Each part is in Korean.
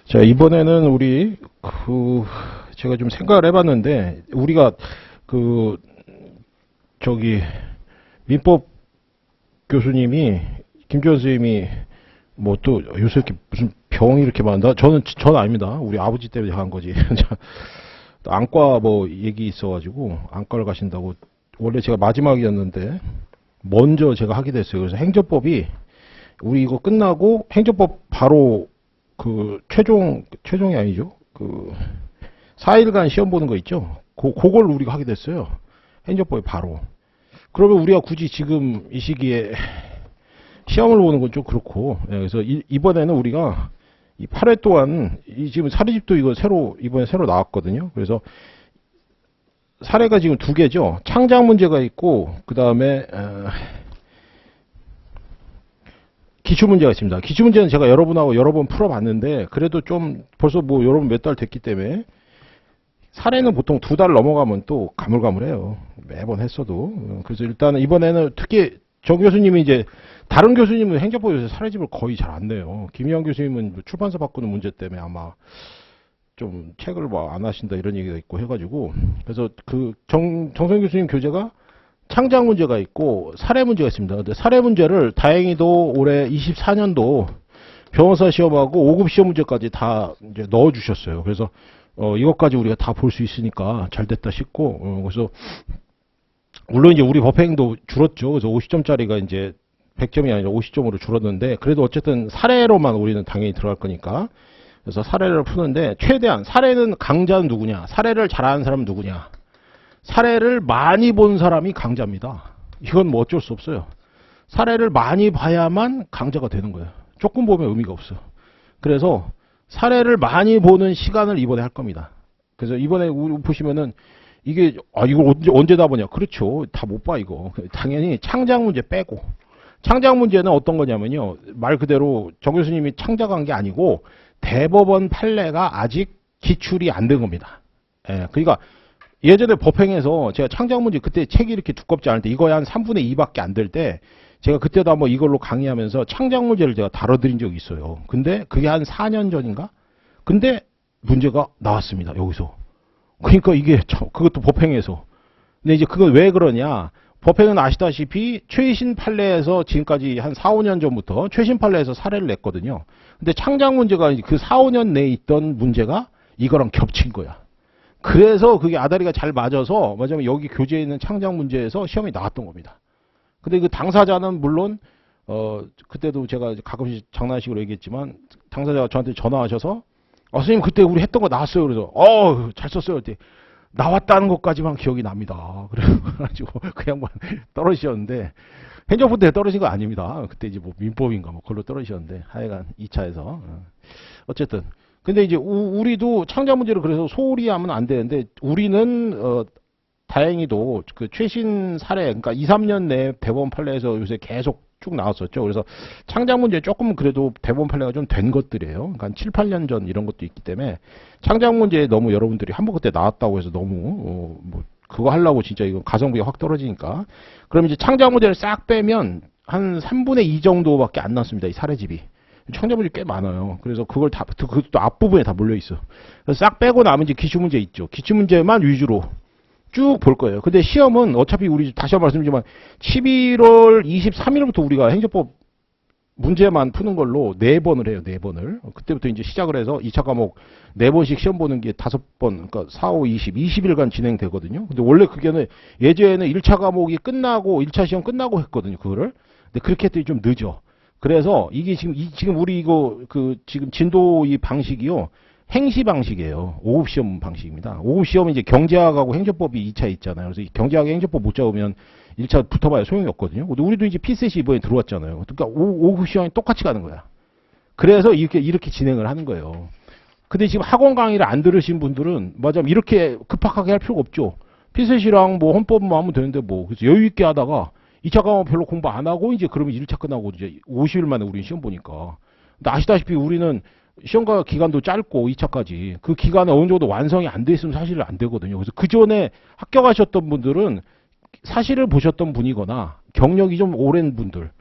자, 이번에는 제가 좀 생각을 해봤는데, 우리가 그, 저기, 민법 교수님이, 김주현 선생님이, 뭐 또 요새 이렇게 무슨 병이 이렇게 많다? 저는 아닙니다. 우리 아버지 때문에 한 거지. 안과 뭐 얘기 있어가지고, 안과를 가신다고, 원래 제가 마지막이었는데, 먼저 제가 하게 됐어요. 그래서 행정법이, 우리 이거 끝나고, 행정법 바로 최종이 아니죠. 4일간 시험 보는 거 있죠. 그걸 우리가 하게 됐어요. 행정법이 바로. 그러면 우리가 굳이 지금 이 시기에 시험을 보는 건 좀 그렇고, 그래서 이번에는 우리가 이 8회 동안, 지금 사례집도 이거 이번에 새로 나왔거든요. 그래서 사례가 지금 2개죠. 창작 문제가 있고, 그 다음에, 기출문제가 있습니다. 기출문제는 제가 여러분하고 여러 번 풀어봤는데, 그래도 좀 벌써 뭐 여러분 몇 달 됐기 때문에, 사례는 보통 2달 넘어가면 또 가물가물해요. 매번 했어도. 그래서 일단은 이번에는 특히 정 교수님이 이제, 다른 교수님은 행정법 요새 사례집을 거의 잘 안 내요. 김희영 교수님은 출판사 바꾸는 문제 때문에 아마 좀 책을 뭐 안 하신다 이런 얘기가 있고 해가지고, 그래서 정선 교수님 교재가 창작 문제가 있고 사례 문제가 있습니다. 근데 사례 문제를 다행히도 올해 24년도 변호사 시험하고 5급 시험 문제까지 다 이제 넣어 주셨어요. 그래서 이것까지 우리가 다 볼 수 있으니까 잘 됐다 싶고, 그래서 물론 이제 우리 법행도 줄었죠. 그래서 50점짜리가 이제 100점이 아니라 50점으로 줄었는데, 그래도 어쨌든 사례로만 우리는 당연히 들어갈 거니까, 그래서 사례를 푸는데, 최대한 사례는 강자는 누구냐, 사례를 잘하는 사람은 누구냐, 사례를 많이 본 사람이 강자입니다. 이건 뭐 어쩔 수 없어요. 사례를 많이 봐야만 강자가 되는 거예요. 조금 보면 의미가 없어. 그래서 사례를 많이 보는 시간을 이번에 할 겁니다. 그래서 이번에 보시면은 이게 이걸 언제 다 보냐? 그렇죠. 다 못 봐 이거. 당연히 창작 문제 빼고. 창작 문제는 어떤 거냐면요. 말 그대로 정 교수님이 창작한 게 아니고 대법원 판례가 아직 기출이 안 된 겁니다. 그러니까 예전에 법행에서 제가 창작 문제 그때 책이 이렇게 두껍지 않을 때, 이거에 한 3분의 2밖에 안 될 때, 제가 그때도 한번 이걸로 강의하면서 창작 문제를 제가 다뤄드린 적이 있어요. 근데 그게 한 4년 전인가? 근데 문제가 나왔습니다. 여기서. 그러니까 이게 그것도 법행에서. 근데 이제 그건 왜 그러냐? 법행은 아시다시피 최신 판례에서 지금까지 한 4, 5년 전부터 최신 판례에서 사례를 냈거든요. 근데 창작 문제가 그 4, 5년 내에 있던 문제가 이거랑 겹친 거야. 그래서 그게 아다리가 잘 맞아서 여기 교재에 있는 창작 문제에서 시험이 나왔던 겁니다. 근데 그 당사자는 물론 그때도 제가 가끔씩 장난식으로 얘기했지만, 당사자가 저한테 전화하셔서 선생님 그때 우리 했던 거 나왔어요. 그래서 잘 썼어요. 그때 나왔다는 것까지만 기억이 납니다. 그래가지고 그 양반 떨어지셨는데, 행정부 때 떨어진 거 아닙니다. 그때 이제 뭐 민법인가 뭐 그걸로 떨어지셨는데, 하여간 2차에서 어쨌든. 근데 이제 우리도 창작 문제를 그래서 소홀히 하면 안 되는데, 우리는 다행히도 그 최신 사례, 그러니까 2, 3년 내에 대법원 판례에서 요새 계속 쭉 나왔었죠. 그래서 창작 문제 조금 그래도 대법원 판례가 좀 된 것들이에요. 그러니까 7, 8년 전 이런 것도 있기 때문에, 창작 문제에 너무 여러분들이 한번 그때 나왔다고 해서 너무 뭐 그거 하려고 진짜 이거 가성비가 확 떨어지니까. 그럼 이제 창작 문제를 싹 빼면 한 3분의 2 정도밖에 안 남습니다. 이 사례집이. 창작 문제 꽤 많아요. 그래서 그것도 앞부분에 다 몰려 있어. 그래서 싹 빼고 남은 이제 기출 문제 있죠. 기출 문제만 위주로 쭉 볼 거예요. 근데 시험은 어차피 우리 다시 한번 말씀드리지만 11월 23일부터 우리가 행정법 문제만 푸는 걸로 4번을 해요. 4번을. 그때부터 이제 시작을 해서 2차 과목 4번씩 시험 보는 게 5번, 그러니까 4, 5, 20일간 진행되거든요. 근데 원래 그게는 예전에는 1차 과목이 끝나고 1차 시험 끝나고 했거든요. 그거를. 근데 그렇게 했더니 좀 늦어. 그래서 이게 지금 우리 이거 지금 진도 이 방식이요. 행시 방식이에요. 5급 시험 방식입니다. 5급 시험은 이제 경제학하고 행정법이 2차 있잖아요. 그래서 경제학 행정법 못 잡으면 1차 붙어봐야 소용이 없거든요. 근데 우리도 이제 P셋이 이번에 들어왔잖아요. 그러니까 5급 시험이 똑같이 가는 거야. 그래서 이렇게 진행을 하는 거예요. 근데 지금 학원 강의를 안 들으신 분들은 이렇게 급박하게 할 필요가 없죠. P셋이랑 뭐 헌법만 하면 되는데 뭐. 그래서 여유 있게 하다가 2차 과목 별로 공부 안 하고 이제 그러면 1차 끝나고 이제 50일 만에 우리는 시험 보니까. 근데 아시다시피 우리는 시험과 기간도 짧고 2차까지 그 기간에 어느 정도 완성이 안 돼 있으면 사실은 안 되거든요. 그래서 그 전에 합격하셨던 분들은 사실을 보셨던 분이거나 경력이 좀 오랜 분들,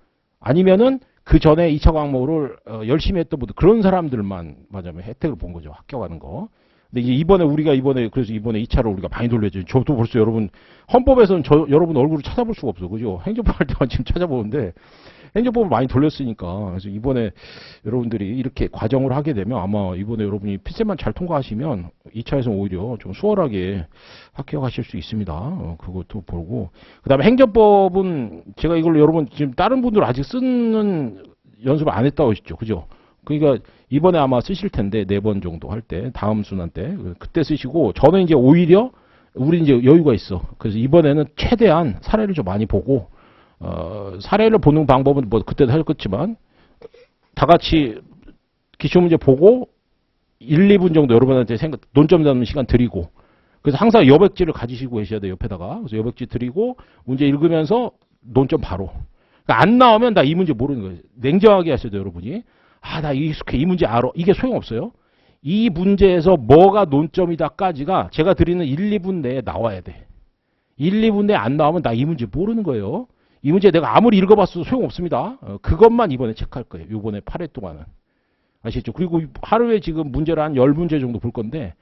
아니면은 그 전에 2차 과목을 열심히 했던 분들, 그런 사람들만 맞아요. 혜택을 본 거죠. 합격하는 거. 근데 이제 그래서 이번에 2차로 우리가 많이 돌려줘요. 저도 벌써 여러분, 헌법에서는 여러분 얼굴을 찾아볼 수가 없어. 그죠? 행정법 할 때만 지금 찾아보는데, 행정법을 많이 돌렸으니까. 그래서 이번에 여러분들이 이렇게 과정을 하게 되면 아마 이번에 여러분이 필세만 잘 통과하시면 2차에서 오히려 좀 수월하게 합격하실 수 있습니다. 그것도 보고. 그 다음에 행정법은 제가 이걸 여러분 지금 다른 분들 아직 쓰는 연습을 안 했다고 하셨죠. 그죠? 그러니까 이번에 아마 쓰실 텐데 4번 정도 할 때, 다음 순환 때. 그때 쓰시고, 저는 이제 오히려 우리 이제 여유가 있어. 그래서 이번에는 최대한 사례를 좀 많이 보고, 사례를 보는 방법은 뭐 그때도 했겠지만 다 같이 기출문제 보고 1, 2분 정도 여러분한테 논점 잡는 시간 드리고, 그래서 항상 여백지를 가지시고 계셔야 돼요. 옆에다가. 그래서 여백지 드리고 문제 읽으면서 논점 바로. 그러니까 안 나오면 나 이 문제 모르는 거예요. 냉정하게 하셔야 돼요. 여러분이. 나 익숙해. 이 문제 알아. 이게 소용없어요. 이 문제에서 뭐가 논점이다까지가 제가 드리는 1, 2분 내에 나와야 돼. 1, 2분 내에 안 나오면 나 이 문제 모르는 거예요. 이 문제 내가 아무리 읽어봤어도 소용없습니다. 그것만 이번에 체크할 거예요. 이번에 8회 동안은. 아시겠죠? 그리고 하루에 지금 문제를 한 10문제 정도 볼 건데,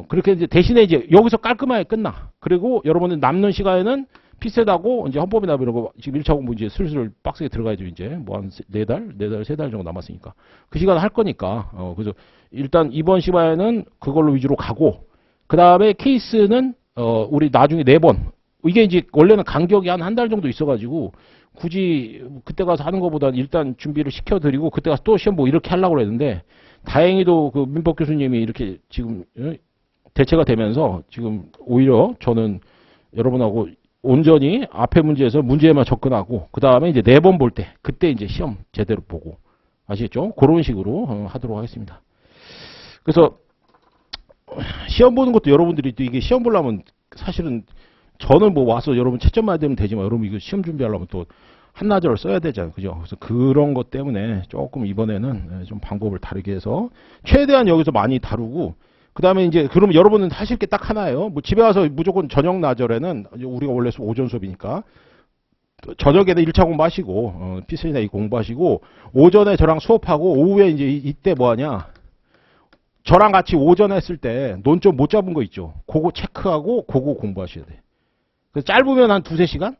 그렇게 이제 대신에 이제 여기서 깔끔하게 끝나. 그리고 여러분들 남는 시간에는 피셋하고 이제 헌법이나 이런 거 지금 1차 공부 이제 슬슬 빡세게 들어가야죠. 이제 뭐 한 4달, 3달 정도 남았으니까. 그 시간 할 거니까. 그래서 일단 이번 시간에는 그걸로 위주로 가고, 그 다음에 케이스는, 우리 나중에 4번. 이게 이제 원래는 간격이 한 달 정도 있어가지고 굳이 그때 가서 하는 것보다 일단 준비를 시켜드리고 그때 가서 또 시험 뭐 이렇게 하려고 했는데 다행히도 그 민법 교수님이 이렇게 지금 대체가 되면서 지금 오히려 저는 여러분하고 온전히 앞에 문제에서 문제에만 접근하고 그 다음에 이제 4번 볼 때 그때 이제 시험 제대로 보고 아시겠죠? 그런 식으로 하도록 하겠습니다. 그래서 시험 보는 것도 여러분들이 또 이게 시험 보려면 사실은 저는 뭐 와서 여러분 채점만 되면 되지만 여러분 이거 시험 준비하려면 또 한나절을 써야 되잖아요. 그죠? 그래서 그런 것 때문에 조금 이번에는 좀 방법을 다르게 해서 최대한 여기서 많이 다루고 그 다음에 이제 그러면 여러분은 하실 게 딱 하나예요. 뭐 집에 와서 무조건 저녁 나절에는 우리가 원래 오전 수업이니까 저녁에는 1차 공부하시고 피스나 이 공부하시고 오전에 저랑 수업하고 오후에 이제 이때 뭐 하냐 저랑 같이 오전에 했을 때 논점 못 잡은 거 있죠. 그거 체크하고 그거 공부하셔야 돼. 그래서 짧으면 한 2-3시간?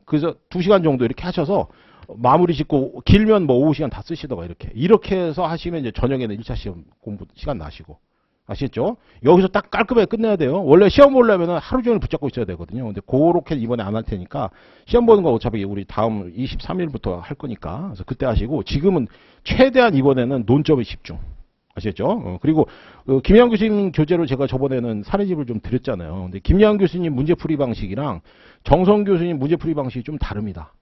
그래서 2시간 정도 이렇게 하셔서 마무리 짓고 길면 뭐 오후 시간 다 쓰시다가 이렇게 해서 하시면 이제 저녁에는 1차 시험 공부 시간 나시고 아시겠죠? 여기서 딱 깔끔하게 끝내야 돼요. 원래 시험 보려면 하루 종일 붙잡고 있어야 되거든요. 근데 그렇게 이번에 안 할 테니까 시험 보는 거 어차피 우리 다음 23일부터 할 거니까 그래서 그때 하시고 지금은 최대한 이번에는 논점에 집중. 아시겠죠? 그리고 김양 교수님 교재로 제가 저번에는 사례집을 좀 드렸잖아요. 근데 김양 교수님 문제풀이 방식이랑 정성 교수님 문제풀이 방식이 좀 다릅니다.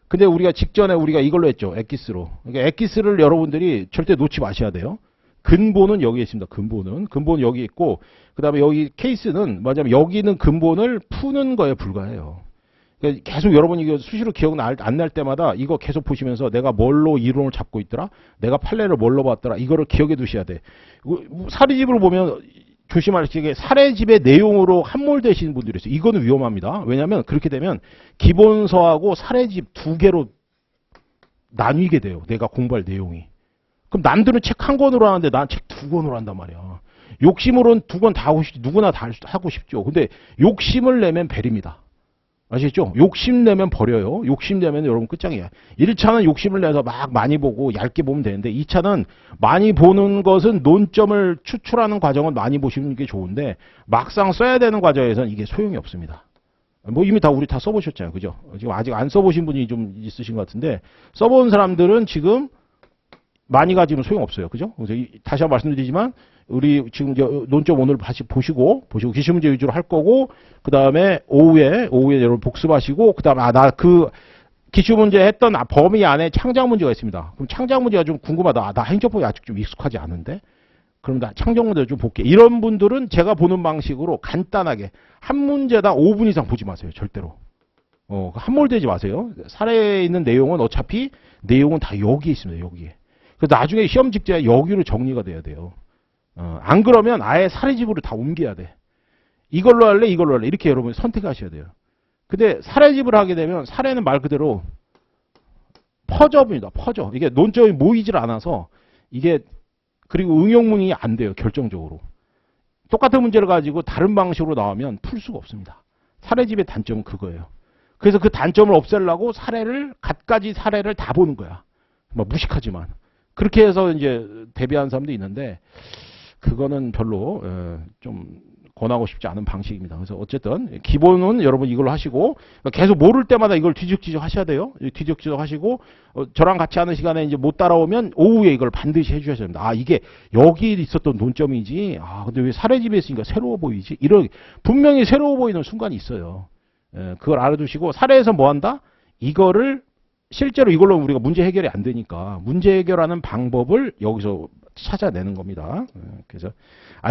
근데 우리가 직전에 우리가 이걸로 했죠. 엑기스로. 그러니까 엑기스를 여러분들이 절대 놓지 마셔야 돼요. 근본은 여기에 있습니다. 근본은 여기 있고 그 다음에 여기 케이스는 뭐냐면 여기는 근본을 푸는 거에 불과해요. 그러니까 계속 여러분이 이거 수시로 기억 안 날 때마다 이거 계속 보시면서 내가 뭘로 이론을 잡고 있더라? 내가 판례를 뭘로 봤더라? 이거를 기억해 두셔야 돼. 사례집을 보면 조심하시게 사례집의 내용으로 함몰되시는 분들이 있어요. 이거는 위험합니다. 왜냐하면 그렇게 되면 기본서하고 사례집 2개로 나뉘게 돼요. 내가 공부할 내용이. 그럼 남들은 책 1권으로 하는데 난 책 2권으로 한단 말이야. 욕심으로는 2권 다 하고 싶지. 누구나 다 하고 싶죠. 근데 욕심을 내면 베립니다. 아시겠죠? 욕심내면 버려요. 욕심내면 여러분 끝장이야. 1차는 욕심을 내서 막 많이 보고 얇게 보면 되는데 2차는 많이 보는 것은 논점을 추출하는 과정은 많이 보시는 게 좋은데 막상 써야 되는 과정에서는 이게 소용이 없습니다. 뭐 이미 우리 다 써보셨잖아요. 그죠? 지금 아직 안 써보신 분이 좀 있으신 것 같은데 써본 사람들은 지금 많이 가지면 소용없어요. 그죠? 그래서 다시 한번 말씀드리지만 우리 지금 논점 오늘 다시 보시고 기출문제 위주로 할 거고 그 다음에 오후에 여러분 복습하시고 그 다음에 나 그 기출문제 했던 범위 안에 창작문제가 있습니다. 그럼 창작문제가 좀 궁금하다. 나 행정법이 아직 좀 익숙하지 않은데 그럼 나 창작문제 좀 볼게. 이런 분들은 제가 보는 방식으로 간단하게 한 문제당 5분 이상 보지 마세요. 절대로. 함몰되지 마세요. 사례에 있는 내용은 어차피 내용은 다 여기에 있습니다. 여기에. 그래서 나중에 시험 직전에 여기로 정리가 돼야 돼요. 안 그러면 아예 사례집으로 다 옮겨야 돼. 이걸로 할래? 이걸로 할래? 이렇게 여러분이 선택하셔야 돼요. 근데 사례집을 하게 되면 사례는 말 그대로 퍼져입니다. 퍼져. 이게 논점이 모이질 않아서 이게 그리고 응용문이 안 돼요. 결정적으로. 똑같은 문제를 가지고 다른 방식으로 나오면 풀 수가 없습니다. 사례집의 단점은 그거예요. 그래서 그 단점을 없애려고 갖가지 사례를 다 보는 거야. 뭐 무식하지만. 그렇게 해서 이제 대비하는 사람도 있는데 그거는 별로 좀 권하고 싶지 않은 방식입니다. 그래서 어쨌든 기본은 여러분 이걸로 하시고 계속 모를 때마다 이걸 뒤적뒤적 하셔야 돼요. 뒤적뒤적 하시고 저랑 같이 하는 시간에 이제 못 따라오면 오후에 이걸 반드시 해주셔야 됩니다. 아 이게 여기 있었던 논점이지. 아 근데 왜 사례집에 있으니까 새로워 보이지? 이런 분명히 새로워 보이는 순간이 있어요. 그걸 알아두시고 사례에서 뭐 한다? 이거를 실제로 이걸로 우리가 문제 해결이 안 되니까 문제 해결하는 방법을 여기서 찾아내는 겁니다. 그래서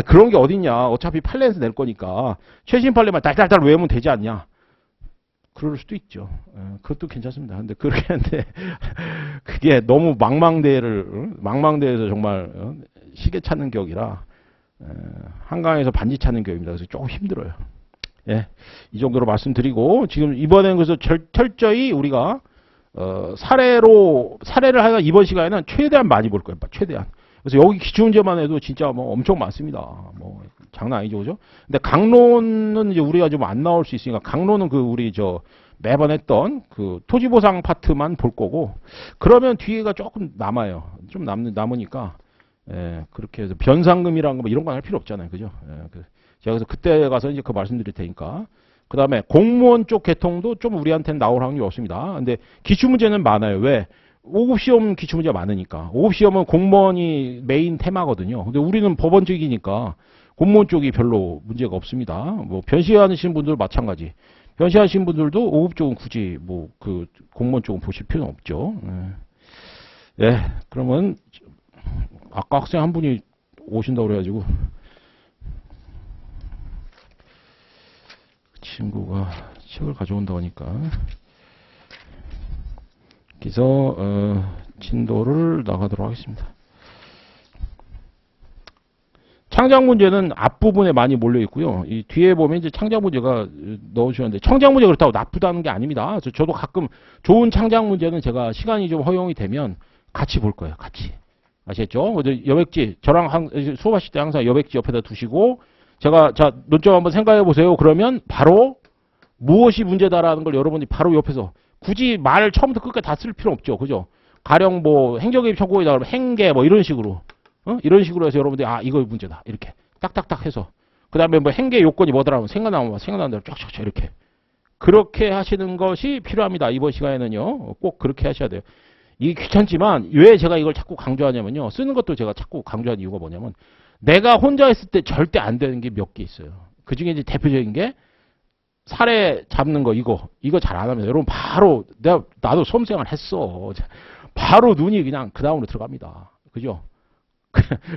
그런 게 어딨냐. 어차피 판례에서 낼 거니까 최신 판례만 달달달 외우면 되지 않냐. 그럴 수도 있죠. 그것도 괜찮습니다. 근데 그렇게 하는데 그게 너무 망망대해에서 정말 시계 찾는 격이라 한강에서 반지 찾는 격입니다. 그래서 조금 힘들어요. 예, 이 정도로 말씀드리고 지금 이번에는 그래서 철저히 우리가 사례를 하다 이번 시간에는 최대한 많이 볼 거예요. 최대한. 그래서 여기 기출문제만 해도 진짜 뭐 엄청 많습니다. 뭐 장난 아니죠, 그죠? 근데 강론은 이제 우리가 좀 안 나올 수 있으니까 강론은 우리 매번 했던 토지보상 파트만 볼 거고 그러면 뒤에가 조금 남아요. 좀 남으니까 그렇게 해서 변상금이랑 뭐 이런 거 할 필요 없잖아요, 그죠? 제가 그래서 그때 가서 이제 말씀드릴 테니까. 그 다음에 공무원 쪽 계통도 좀 우리한테는 나올 확률이 없습니다. 근데 기출문제는 많아요. 왜? 5급 시험 기출문제가 많으니까. 5급 시험은 공무원이 메인 테마거든요. 근데 우리는 법원 쪽이니까 공무원 쪽이 별로 문제가 없습니다. 뭐 변시하시는 분들 마찬가지. 변시하시는 분들도 5급 쪽은 굳이 공무원 쪽은 보실 필요는 없죠. 예. 그러면 아까 학생 한 분이 오신다고 그래가지고 친구가 책을 가져온다고 하니까 그래서 진도를 나가도록 하겠습니다. 창작 문제는 앞부분에 많이 몰려 있고요. 이 뒤에 보면 이제 창작 문제가 넣어주셨는데 창작 문제 그렇다고 나쁘다는 게 아닙니다. 저도 가끔 좋은 창작 문제는 제가 시간이 좀 허용이 되면 같이 볼 거예요. 같이. 아시겠죠? 여백지 저랑 수업하실 때 항상 여백지 옆에다 두시고 제가 논점 한번 생각해 보세요. 그러면 바로 무엇이 문제다라는 걸 여러분이 바로 옆에서 굳이 말을 처음부터 끝까지 다 쓸 필요 없죠. 그죠? 가령 뭐 행정개입 청구에다 그러면 행계 뭐 이런 식으로 이런 식으로 해서 여러분들이 이거 문제다. 이렇게 딱딱딱 해서 그 다음에 뭐 행계 요건이 뭐더라 생각나는 대로 쫙쫙쫙 이렇게 그렇게 하시는 것이 필요합니다. 이번 시간에는요. 꼭 그렇게 하셔야 돼요. 이게 귀찮지만 왜 제가 이걸 자꾸 강조하냐면요. 쓰는 것도 제가 자꾸 강조하는 이유가 뭐냐면 내가 혼자 했을 때 절대 안 되는 게 몇 개 있어요. 그 중에 이제 대표적인 게 사례 잡는 거 이거 잘 안 합니다. 여러분 바로 나도 수험생활 했어. 바로 눈이 그냥 그 다음으로 들어갑니다. 그죠?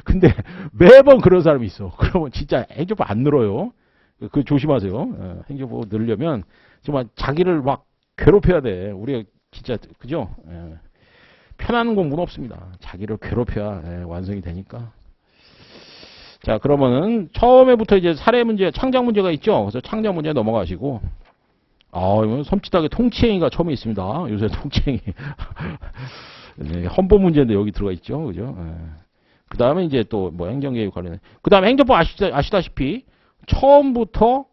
근데 매번 그런 사람이 있어. 그러면 진짜 행정법 안 늘어요. 그 조심하세요. 행정법 늘려면 정말 자기를 막 괴롭혀야 돼. 우리가 진짜 그죠? 편한 공부는 없습니다. 자기를 괴롭혀야 완성이 되니까. 자, 그러면은 처음에부터 이제 사례 문제, 창작 문제가 있죠. 그래서 창작 문제 넘어가시고, 이건 섬찟하게 통치행위가 처음에 있습니다. 요새 통치행위. 네, 헌법 문제인데 여기 들어가 있죠, 그죠? 그 다음에 이제 또 뭐 행정개입 관련해. 그 다음에 행정법 아시다시피 처음부터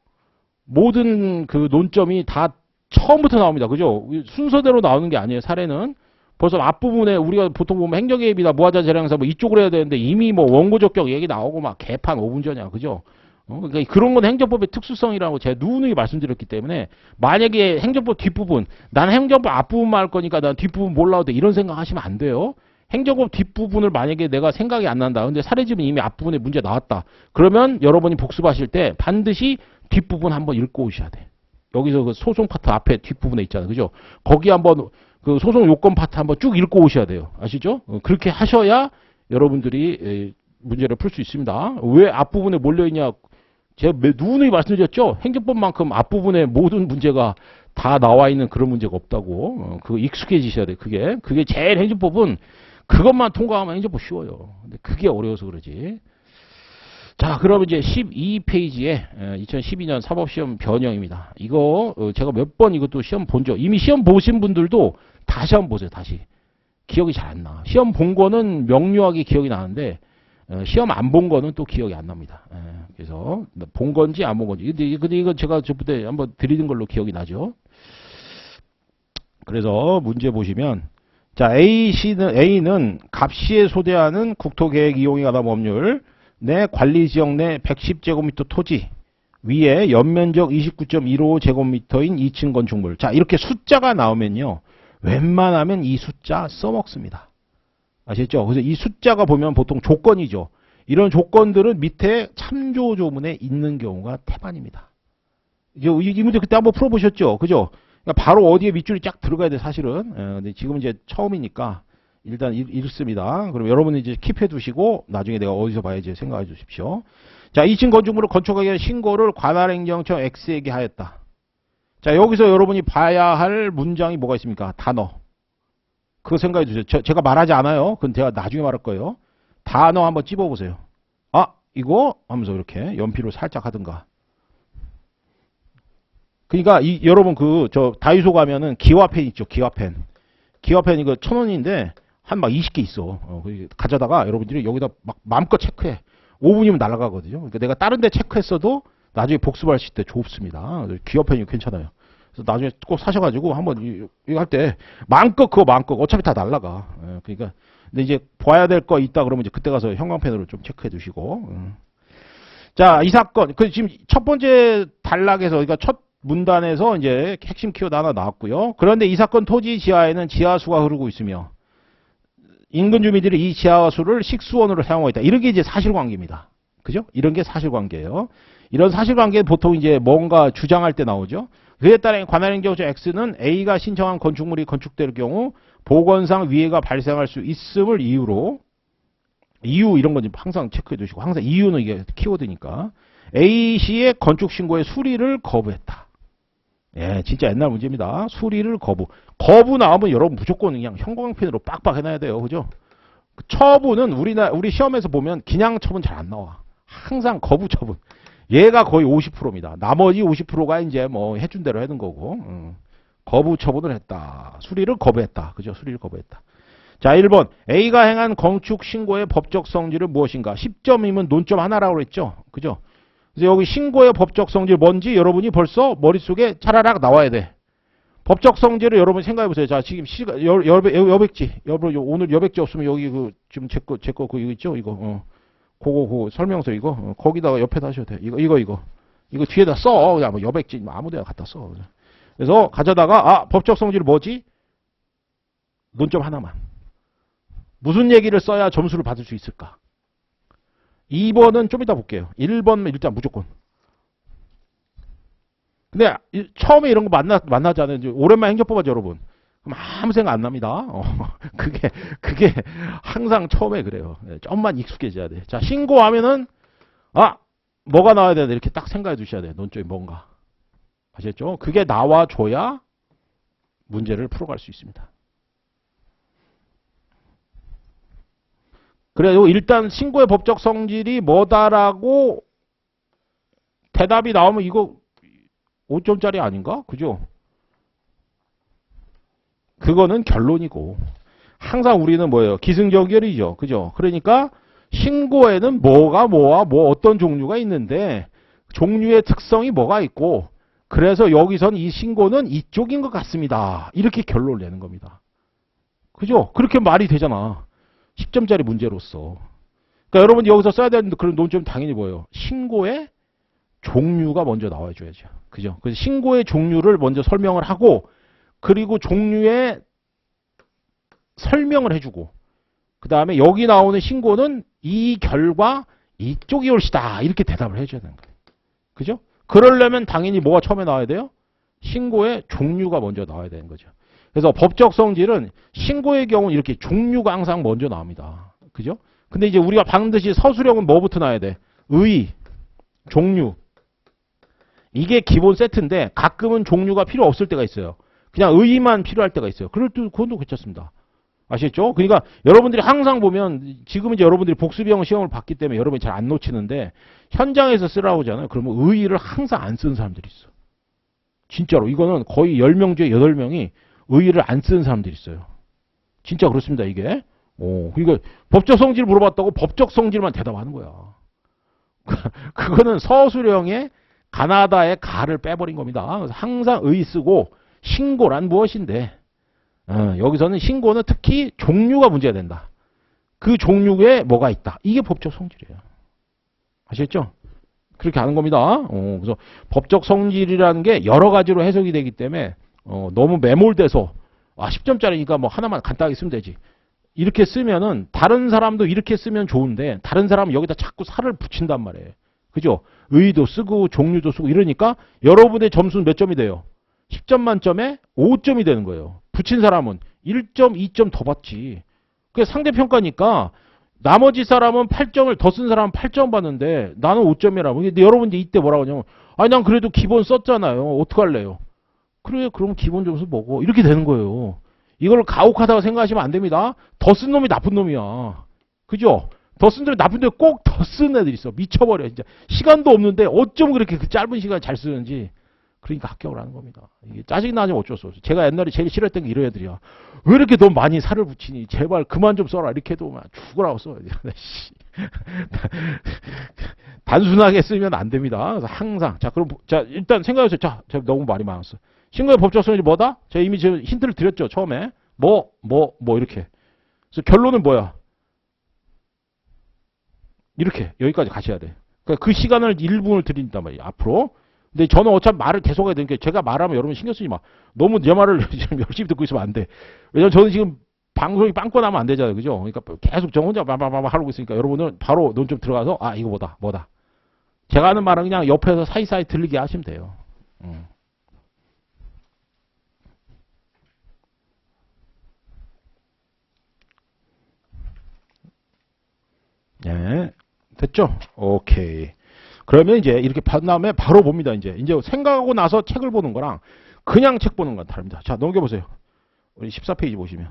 모든 그 논점이 다 처음부터 나옵니다, 그죠? 순서대로 나오는 게 아니에요. 사례는. 벌써 앞부분에 우리가 보통 보면 행정개입이나 무하자 재량사 뭐 이쪽으로 해야 되는데 이미 뭐 원고적격 얘기 나오고 막 개판 5분 전이야. 그죠? 그러니까 그런 건 행정법의 특수성이라고 제가 누누이 말씀드렸기 때문에 만약에 행정법 뒷부분 난 행정법 앞부분만 할 거니까 난 뒷부분 몰라도 돼. 이런 생각 하시면 안 돼요. 행정법 뒷부분을 만약에 내가 생각이 안 난다. 근데 사례집은 이미 앞부분에 문제 나왔다. 그러면 여러분이 복습하실 때 반드시 뒷부분 한번 읽고 오셔야 돼. 여기서 그 소송 파트 앞에 뒷부분에 있잖아요. 그죠? 거기 한번 그 소송 요건 파트 한번 쭉 읽고 오셔야 돼요. 아시죠? 그렇게 하셔야 여러분들이 문제를 풀 수 있습니다. 왜 앞부분에 몰려있냐? 제가 누누이 말씀드렸죠? 행정법만큼 앞부분에 모든 문제가 다 나와 있는 그런 문제가 없다고. 그거 익숙해지셔야 돼요. 그게 제일 행정법은 그것만 통과하면 행정법 쉬워요. 근데 그게 어려워서 그러지. 자, 그러면 이제 12페이지에 2012년 사법시험 변형입니다. 이거 제가 몇 번 이것도 시험 본죠. 이미 시험 보신 분들도 다시 한번 보세요. 다시. 기억이 잘 안 나. 시험 본 거는 명료하게 기억이 나는데 시험 안 본 거는 또 기억이 안 납니다. 그래서 본 건지 안 본 건지. 근데 이거 제가 저번에 한번 드리는 걸로 기억이 나죠. 그래서 문제 보시면 자 A는 갑시에 소재하는 국토계획 이용이 가담 법률 내 관리지역 내 110제곱미터 토지 위에 연면적 29.15제곱미터인 2층 건축물. 자 이렇게 숫자가 나오면요. 웬만하면 이 숫자 써먹습니다. 아시겠죠? 그래서 이 숫자가 보면 보통 조건이죠. 이런 조건들은 밑에 참조조문에 있는 경우가 태반입니다. 이 문제 그때 한번 풀어보셨죠? 그죠? 그러니까 바로 어디에 밑줄이 쫙 들어가야 돼, 사실은. 근데 지금은 이제 처음이니까 일단 읽습니다. 그럼 여러분은 이제 킵해 두시고 나중에 내가 어디서 봐야지 생각해 주십시오. 자, 2층 건축물을 건축하기 위한 신고를 관할행정처 X에게 하였다. 자, 여기서 여러분이 봐야 할 문장이 뭐가 있습니까? 단어. 그거 생각해 주세요. 제가 말하지 않아요. 그건 제가 나중에 말할 거예요. 단어 한번 찝어보세요. 아, 이거? 하면서 이렇게 연필로 살짝 하든가. 그러니까 여러분 다이소 가면은 기와펜 있죠. 기와펜 이거 1,000원인데 한 막 20개 있어. 가져다가 여러분들이 여기다 막 마음껏 체크해. 5분이면 날아가거든요. 그러니까 내가 다른 데 체크했어도 나중에 복습하실 때 좋습니다. 기와펜이 괜찮아요. 그래서 나중에 꼭 사셔가지고 한번 이거 할 때 마음껏 어차피 다 날아가. 그러니까 근데 이제 봐야 될 거 있다 그러면 이제 그때 가서 형광펜으로 좀 체크해 두시고. 자, 이 사건 지금 첫 번째 단락에서 그러니까 첫 문단에서 이제 핵심 키워드 하나 나왔고요. 그런데 이 사건 토지 지하에는 지하수가 흐르고 있으며 인근 주민들이 이 지하수를 식수원으로 사용하고 있다. 이런 게 이제 사실관계입니다. 그죠? 이런 게 사실관계예요. 이런 사실관계는 보통 이제 뭔가 주장할 때 나오죠. 그에 따라 관할행정처 X는 A가 신청한 건축물이 건축될 경우 보건상 위해가 발생할 수 있음을 이유 이런 건 항상 체크해 두시고 항상 이유는 이게 키워드니까 A씨의 건축 신고의 수리를 거부했다. 예, 진짜 옛날 문제입니다. 수리를 거부 나오면 여러분 무조건 그냥 형광펜으로 빡빡 해놔야 돼요. 그죠? 처분은 우리 시험에서 보면 그냥 처분 잘 안 나와. 항상 거부 처분. 얘가 거의 50%입니다. 나머지 50%가 이제 뭐 해준 대로 하는 거고. 거부 처분을 했다. 수리를 거부했다. 그죠? 수리를 거부했다. 자, 1번. A가 행한 건축 신고의 법적 성질은 무엇인가? 10점이면 논점 하나라고 그랬죠? 그죠? 그래서 여기 신고의 법적 성질 뭔지 여러분이 벌써 머릿속에 차라락 나와야 돼. 법적 성질을 여러분 생각해 보세요. 자, 지금 여백지. 여러분 오늘 여백지 없으면 여기 지금 제 거 이거 있죠? 이거. 그거 설명서 이거. 거기다가 옆에다 하셔도 돼. 이거 뒤에다 써. 그냥 뭐 여백지 아무 데나 갖다 써. 그래서 가져다가 법적 성질 뭐지? 논점 하나만. 무슨 얘기를 써야 점수를 받을 수 있을까? 2번은 좀 이따 볼게요. 1번은 일단 무조건. 근데 처음에 이런 거 만나잖아요. 오랜만에 행정 뽑아죠, 여러분. 그럼 아무 생각 안 납니다. 그게 항상 처음에 그래요. 좀만 익숙해져야 돼. 자, 신고하면은 뭐가 나와야 되나 이렇게 딱 생각해 두셔야 돼요. 논점이 뭔가. 아셨죠? 그게 나와줘야 문제를 풀어갈 수 있습니다. 그래도 일단 신고의 법적 성질이 뭐다라고 대답이 나오면 이거 5점짜리 아닌가? 그죠? 그거는 결론이고 항상 우리는 뭐예요? 기승전결이죠. 그죠? 그러니까 신고에는 뭐 어떤 종류가 있는데 종류의 특성이 뭐가 있고 그래서 여기선 이 신고는 이쪽인 것 같습니다. 이렇게 결론을 내는 겁니다. 그죠? 그렇게 말이 되잖아. 10점짜리 문제로서. 그러니까 여러분이 여기서 써야 되는 그런 논점 당연히 뭐예요? 신고의 종류가 먼저 나와줘야죠. 그죠? 그래서 신고의 종류를 먼저 설명을 하고 그리고 종류의 설명을 해주고 그 다음에 여기 나오는 신고는 이 결과 이쪽이 옳시다. 이렇게 대답을 해줘야 되는 거예요. 그죠? 그러려면 당연히 뭐가 처음에 나와야 돼요? 신고의 종류가 먼저 나와야 되는 거죠. 그래서 법적 성질은 신고의 경우는 이렇게 종류가 항상 먼저 나옵니다. 그죠? 근데 이제 우리가 반드시 서술형은 뭐부터 나와야 돼? 의, 종류. 이게 기본 세트인데 가끔은 종류가 필요 없을 때가 있어요. 그냥 의만 필요할 때가 있어요. 그것도 괜찮습니다. 아시겠죠? 그러니까 여러분들이 항상 보면 지금 이제 여러분들이 복습형 시험을 봤기 때문에 여러분이 잘 안 놓치는데 현장에서 쓰라고 하잖아요. 그러면 의를 항상 안 쓰는 사람들이 있어. 진짜로. 이거는 거의 10명 중에 8명이 의의를 안 쓰는 사람들이 있어요. 진짜 그렇습니다, 이게. 그러니까 법적 성질 물어봤다고 법적 성질만 대답하는 거야. 그거는 서술형의 가나다의 가를 빼버린 겁니다. 그래서 항상 의 쓰고 신고란 무엇인데 여기서는 신고는 특히 종류가 문제가 된다. 그 종류에 뭐가 있다. 이게 법적 성질이에요. 아시겠죠? 그렇게 하는 겁니다. 그래서 법적 성질이라는 게 여러 가지로 해석이 되기 때문에 너무 매몰돼서 10점짜리니까 뭐 하나만 간단하게 쓰면 되지. 이렇게 쓰면은 다른 사람도 이렇게 쓰면 좋은데 다른 사람은 여기다 자꾸 살을 붙인단 말이에요. 그죠? 의도 쓰고 종류도 쓰고 이러니까 여러분의 점수는 몇 점이 돼요? 10점 만점에 5점이 되는 거예요. 붙인 사람은 1점, 2점 더 받지. 그게 상대평가니까 나머지 사람은 8점을 더 쓴 사람은 8점 받는데 나는 5점이라고. 근데 여러분 이제 이때 뭐라고 하냐면 아니 난 그래도 기본 썼잖아요. 어떡할래요? 그래 그럼 기본 점수 뭐고 이렇게 되는 거예요. 이걸 가혹하다고 생각하시면 안 됩니다. 더 쓴 놈이 나쁜 놈이야. 그죠? 더 쓴 놈이 나쁜데 꼭 더 쓰는 애들이 있어. 미쳐버려 진짜. 시간도 없는데 어쩜 그렇게 그 짧은 시간에 잘 쓰는지. 그러니까 합격을 하는 겁니다. 이게 짜증나지면 어쩔 수 없어. 제가 옛날에 제일 싫어했던 게 이런 애들이야. 왜 이렇게 너 많이 살을 붙이니? 제발 그만 좀 써라. 이렇게 해도 막 죽으라고 써. 단순하게 쓰면 안 됩니다. 그래서 항상. 자, 그럼, 자, 일단 생각해보세요. 자, 제가 너무 말이 많았어. 신고의 법적 성질이 뭐다? 제가 이미 지금 힌트를 드렸죠. 처음에. 이렇게. 그래서 결론은 뭐야? 이렇게. 여기까지 가셔야 돼. 그러니까 그 시간을 1분을 드린단 말이에요. 앞으로. 근데 저는 어차피 말을 계속 해야 되니까 제가 말하면 여러분 신경 쓰지 마. 너무 내 말을 지금 열심히 듣고 있으면 안 돼. 왜냐면 저는 지금 방송이 빵꾸 나면 안 되잖아요. 그죠? 그러니까 계속 저 혼자 바바바바 하고 있으니까 여러분은 바로 논 좀 들어가서 이거 뭐다. 제가 하는 말은 그냥 옆에서 사이사이 들리게 하시면 돼요. 네. 됐죠? 오케이. 그러면 이제 이렇게 본 다음에 바로 봅니다. 이제 생각하고 나서 책을 보는 거랑 그냥 책 보는 건 다릅니다. 자, 넘겨보세요. 우리 14페이지 보시면.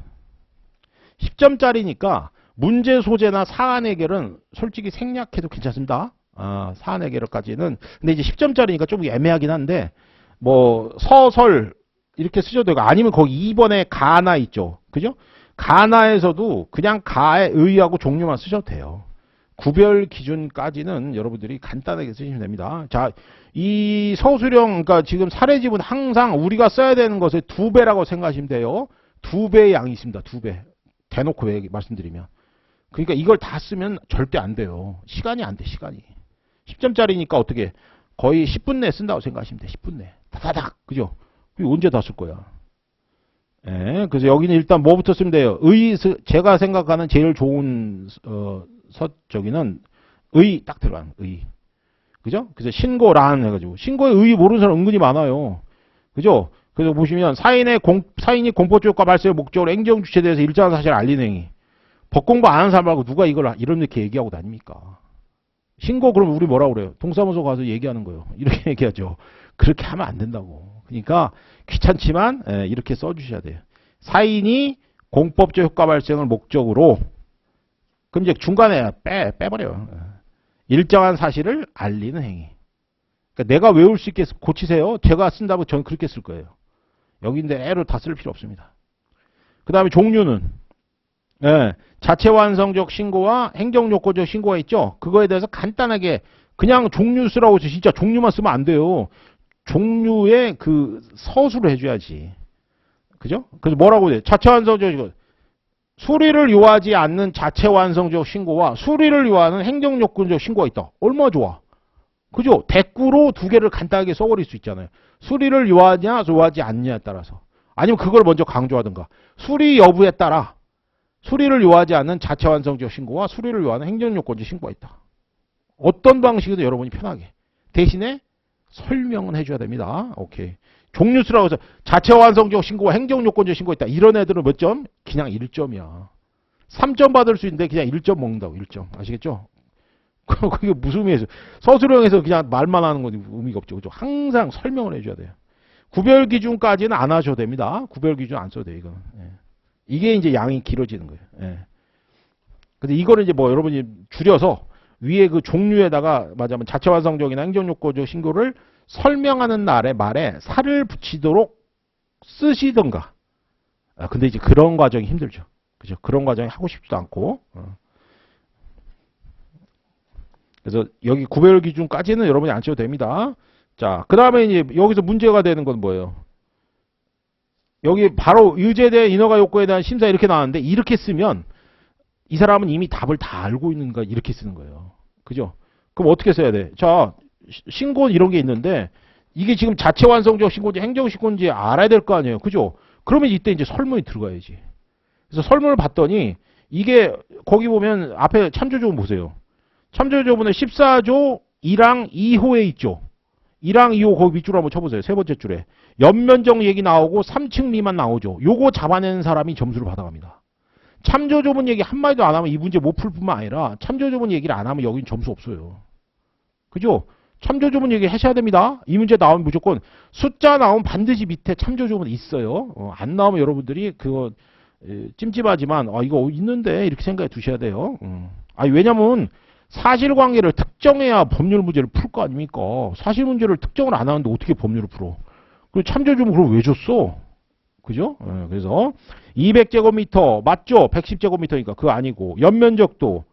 10점짜리니까 문제 소재나 사안 해결은 솔직히 생략해도 괜찮습니다. 사안 해결까지는. 근데 이제 10점짜리니까 좀 애매하긴 한데, 뭐, 서설, 이렇게 쓰셔도 되고, 아니면 거기 2번에 가나 있죠. 그죠? 가나에서도 그냥 가의 의의하고 종류만 쓰셔도 돼요. 구별 기준까지는 여러분들이 간단하게 쓰시면 됩니다. 자, 이 서술형, 그러니까 지금 사례집은 항상 우리가 써야 되는 것의 2배라고 생각하시면 돼요. 2배의 양이 있습니다. 2배. 대놓고 말씀드리면. 그러니까 이걸 다 쓰면 절대 안 돼요. 시간이 안 돼, 시간이. 10점짜리니까 어떻게, 거의 10분 내에 쓴다고 생각하시면 돼, 10분 내에. 다다닥. 그죠? 그게 언제 다 쓸 거야? 예, 그래서 여기는 일단 뭐부터 쓰면 돼요? 제가 생각하는 제일 좋은, 저기는 딱 들어가는 의. 그죠? 그래서 신고란 해가지고 신고의 의 모르는 사람 은근히 많아요. 그죠? 그래서 보시면 사인이 공포죄 효과 발생의 목적으로 행정 주체에 대해서 일정한 사실을 알리는 행위. 법 공부 안 하는 사람 말고 누가 이걸 이렇게 얘기하고 다닙니까? 신고 그럼 우리 뭐라고 그래요? 동사무소 가서 얘기하는 거예요. 이렇게 얘기하죠. 그렇게 하면 안 된다고. 그러니까 귀찮지만 이렇게 써주셔야 돼요. 사인이 공법적 효과 발생을 목적으로 그럼 이제 중간에 빼버려요. 일정한 사실을 알리는 행위. 그러니까 내가 외울 수 있게 고치세요. 제가 쓴다고 저는 그렇게 쓸 거예요. 여기인데 애로 다 쓸 필요 없습니다. 그 다음에 종류는 자체 완성적 신고와 행정요건적 신고가 있죠. 그거에 대해서 간단하게 그냥 종류 쓰라고 해서 진짜 종류만 쓰면 안 돼요. 종류의 그 서술을 해줘야지. 그죠? 그래서 뭐라고 돼? 자체 완성적 신고. 수리를 요하지 않는 자체 완성적 신고와 수리를 요하는 행정요건적 신고가 있다. 얼마나 좋아. 그죠? 대꾸로 2개를 간단하게 써버릴 수 있잖아요. 수리를 요하냐 요하지 않냐에 따라서. 아니면 그걸 먼저 강조하든가. 수리 여부에 따라 수리를 요하지 않는 자체 완성적 신고와 수리를 요하는 행정요건적 신고가 있다. 어떤 방식이든 여러분이 편하게. 대신에 설명은 해줘야 됩니다. 오케이. 종류 쓰라고 해서 자체 완성적 신고와 행정요건적 신고가 있다. 이런 애들은 몇 점? 그냥 1점이야. 3점 받을 수 있는데 그냥 1점 먹는다고. 1점. 아시겠죠? 그게 무슨 의미에서 서술형에서 그냥 말만 하는 건 의미가 없죠. 그죠? 항상 설명을 해줘야 돼요. 구별 기준까지는 안 하셔도 됩니다. 구별 기준 안 써도 돼요. 이거. 이게 이제 양이 길어지는 거예요. 근데 이거를 이제 뭐 여러분이 줄여서 위에 그 종류에다가 맞아면 자체 완성적이나 행정요건적 신고를 설명하는 말에 살을 붙이도록 쓰시던가. 근데 이제 그런 과정이 힘들죠. 그죠? 그런 과정이 하고 싶지도 않고. 그래서 여기 구별 기준까지는 여러분이 안 쳐도 됩니다. 자, 그 다음에 이제 여기서 문제가 되는 건 뭐예요? 여기 바로 의제대 인허가 요건에 대한 심사 이렇게 나왔는데 이렇게 쓰면 이 사람은 이미 답을 다 알고 있는가 이렇게 쓰는 거예요. 그죠? 그럼 어떻게 써야 돼? 자, 신고 이런 게 있는데 이게 지금 자체 완성적 신고인지 행정 신고인지 알아야 될 거 아니에요. 그죠? 그러면 이때 이제 설문이 들어가야지. 그래서 설문을 봤더니 이게 거기 보면 앞에 참조조문 보세요. 참조조문에 14조 1항 2호에 있죠. 1항 2호 거기 밑줄로 한번 쳐보세요. 세 번째 줄에. 연면적 얘기 나오고 3층 미만 나오죠. 요거 잡아내는 사람이 점수를 받아갑니다. 참조조문 얘기 한마디도 안 하면 이 문제 못 풀 뿐만 아니라 참조조문 얘기를 안 하면 여긴 점수 없어요. 그죠? 참조조문 얘기 하셔야 됩니다. 이 문제 나오면 무조건 숫자 나오면 반드시 밑에 참조조문 있어요. 안 나오면 여러분들이 그거 찜찜하지만 이거 있는데 이렇게 생각해 두셔야 돼요. 왜냐면 사실관계를 특정해야 법률 문제를 풀 거 아닙니까? 사실 문제를 특정을 안 하는데 어떻게 법률을 풀어? 그 참조조문 그럼 왜 줬어? 그죠? 그래서 200제곱미터 맞죠? 110제곱미터니까 그거 아니고 연면적도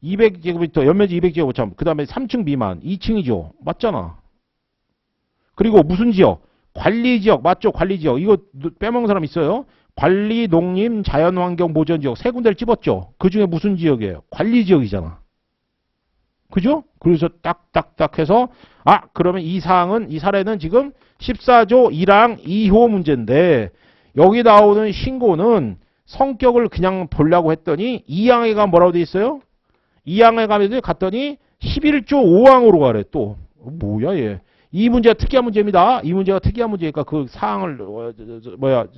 200제곱미터 연면적 200제곱미터 그 다음에 3층 미만 2층이죠. 맞잖아. 그리고 무슨 지역? 관리지역 맞죠? 관리지역 이거 빼먹는 사람 있어요? 관리, 농림, 자연환경, 보전지역 세 군데를 찝었죠. 그 중에 무슨 지역이에요? 관리지역이잖아. 그죠? 그래서 딱딱딱 해서 그러면 이 사항은 이 사례는 지금 14조 1항 2호 문제인데 여기 나오는 신고는 성격을 그냥 보려고 했더니 2항에 가면 뭐라고 돼 있어요? 2항에 가면 갔더니 11조 5항으로 가래 또. 뭐야 얘. 이 문제가 특이한 문제입니다. 이 문제가 특이한 문제니까 그 사항을